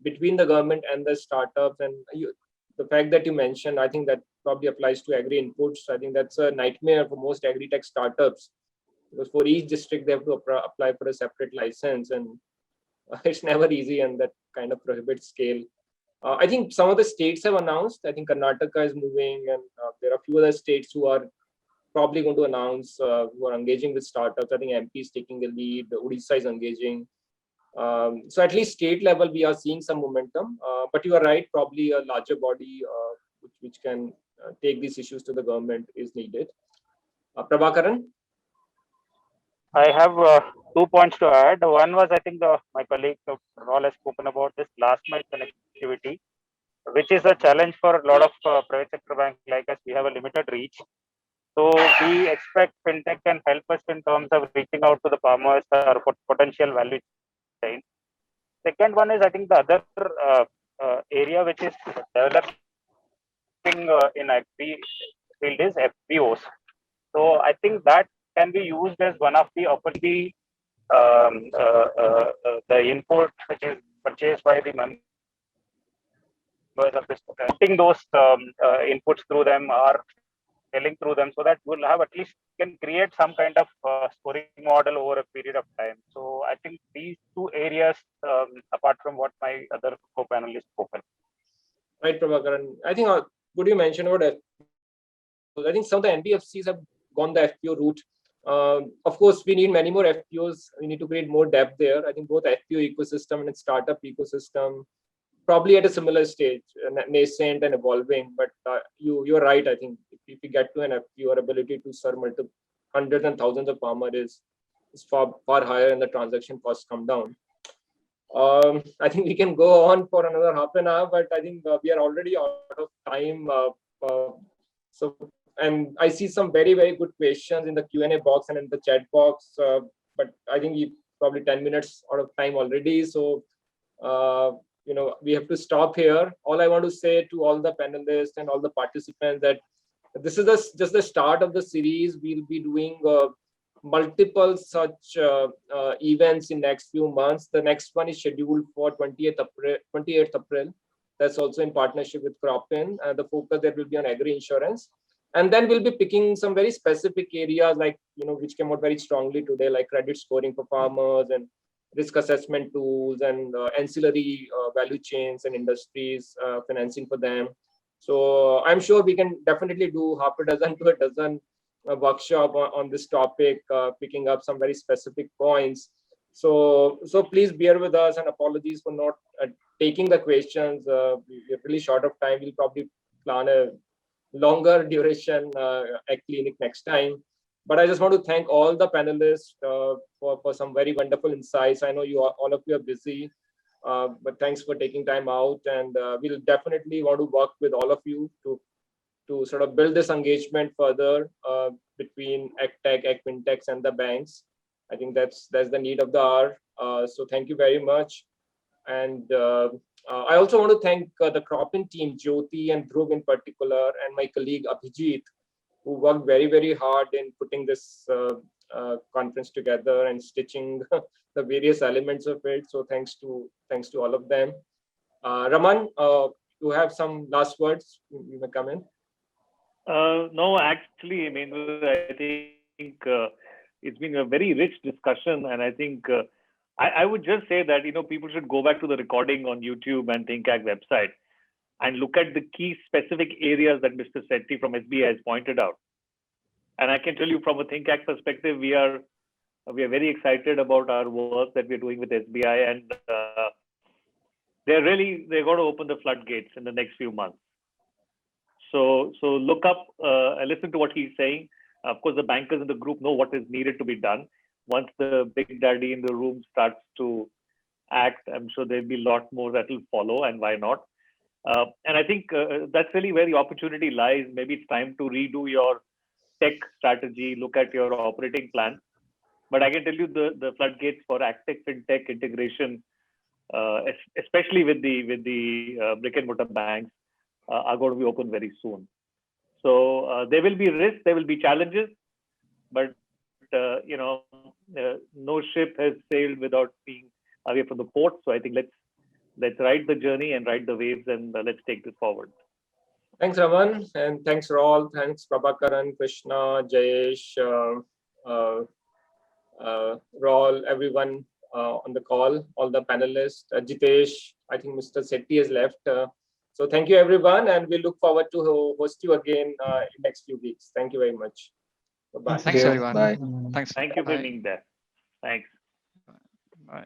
between the government and the startups. And the fact that you mentioned, I think that probably applies to agri inputs. I think that's a nightmare for most agri-tech startups, because for each district they have to apply for a separate license, and it's never easy, and that kind of prohibits scale. I think some of the states have announced. I think Karnataka is moving, and there are a few other states who are probably going to announce, who are engaging with startups. I think MP is taking the lead, Odisha is engaging. So at least state level, we are seeing some momentum. But you are right, probably a larger body which can take these issues to the government is needed. Prabhakaran? I have 2 points to add. One was, I think my colleague Raul has spoken about this last mile connectivity, which is a challenge for a lot of private sector banks like us. We have a limited reach. So we expect fintech can help us in terms of reaching out to the farmers or potential value chain. Second one is, I think the other area which is developing in agri field is FPOs. So I think that can be used as one of the opportunity, the input which is purchased by the members of this, getting those inputs through them or selling through them, so that we'll have at least can create some kind of scoring model over a period of time. So I think these two areas, apart from what my other co-panelists spoken. Right, Prabhakaran. I think good you mentioned about FPOs. I think some of the NBFCs have gone the FPO route. Of course, we need many more FPOs. We need to create more depth there. I think both FPO ecosystem and its startup ecosystem probably at a similar stage, nascent and evolving. But you're right. I think if we get to an FPO, our ability to serve multiple hundreds and thousands of farmers is far higher, and the transaction costs come down. I think we can go on for another half an hour, but I think we are already out of time. And I see some very, very good questions in the Q&A box and in the chat box, but I think we probably 10 minutes out of time already. So, we have to stop here. All I want to say to all the panelists and all the participants that this is just the start of the series. We'll be doing multiple such events in next few months. The next one is scheduled for 28th April. That's also in partnership with Cropin. The focus there will be on agri insurance. And then we'll be picking some very specific areas like, which came out very strongly today, like credit scoring for farmers and risk assessment tools and ancillary value chains and industries, financing for them. So I'm sure we can definitely do half a dozen to a dozen workshop on this topic, picking up some very specific points. So please bear with us, and apologies for not taking the questions. We're really short of time. We'll probably plan a longer duration clinic next time. But I just want to thank all the panelists for some very wonderful insights. I know all of you are busy, but thanks for taking time out. And we'll definitely want to work with all of you to sort of build this engagement further between AgTech, AgFintechs, and the banks. I think that's the need of the hour. So thank you very much. And I also want to thank the Cropin team, Jyoti and Dhruv in particular, and my colleague Abhijit, who worked very, very hard in putting this conference together and stitching the various elements of it. So thanks to all of them. Raman, you have some last words? You may come in. No, actually, I mean, I think it's been a very rich discussion, and I think I would just say that people should go back to the recording on YouTube and ThinkHack website and look at the key specific areas that Mr. Sethi from SBI has pointed out. And I can tell you from a ThinkHack perspective, we are very excited about our work that we're doing with SBI, and they're going to open the floodgates in the next few months. So look up, listen to what he's saying. Of course, the bankers in the group know what is needed to be done. Once the big daddy in the room starts to act, I'm sure there'll be a lot more that will follow, and why not? And I think that's really where the opportunity lies. Maybe it's time to redo your tech strategy, look at your operating plan. But I can tell you the floodgates for AgTech FinTech integration, especially with the brick and mortar banks, are going to be open very soon. So there will be risks, there will be challenges, but no ship has sailed without being away from the port. So I think let's ride the journey and ride the waves, and let's take this forward. Thanks, Raman, and thanks Raul. Thanks Prabhakaran, Krishna, Jayesh, Raul, everyone on the call, all the panelists, Jitesh. I think Mr. Sethi has left. So thank you, everyone, and we look forward to host you again in next few weeks. Thank you very much. Bye-bye. Thanks, everyone. Bye. Thanks. Thank you for Bye. being there. Thanks. Bye.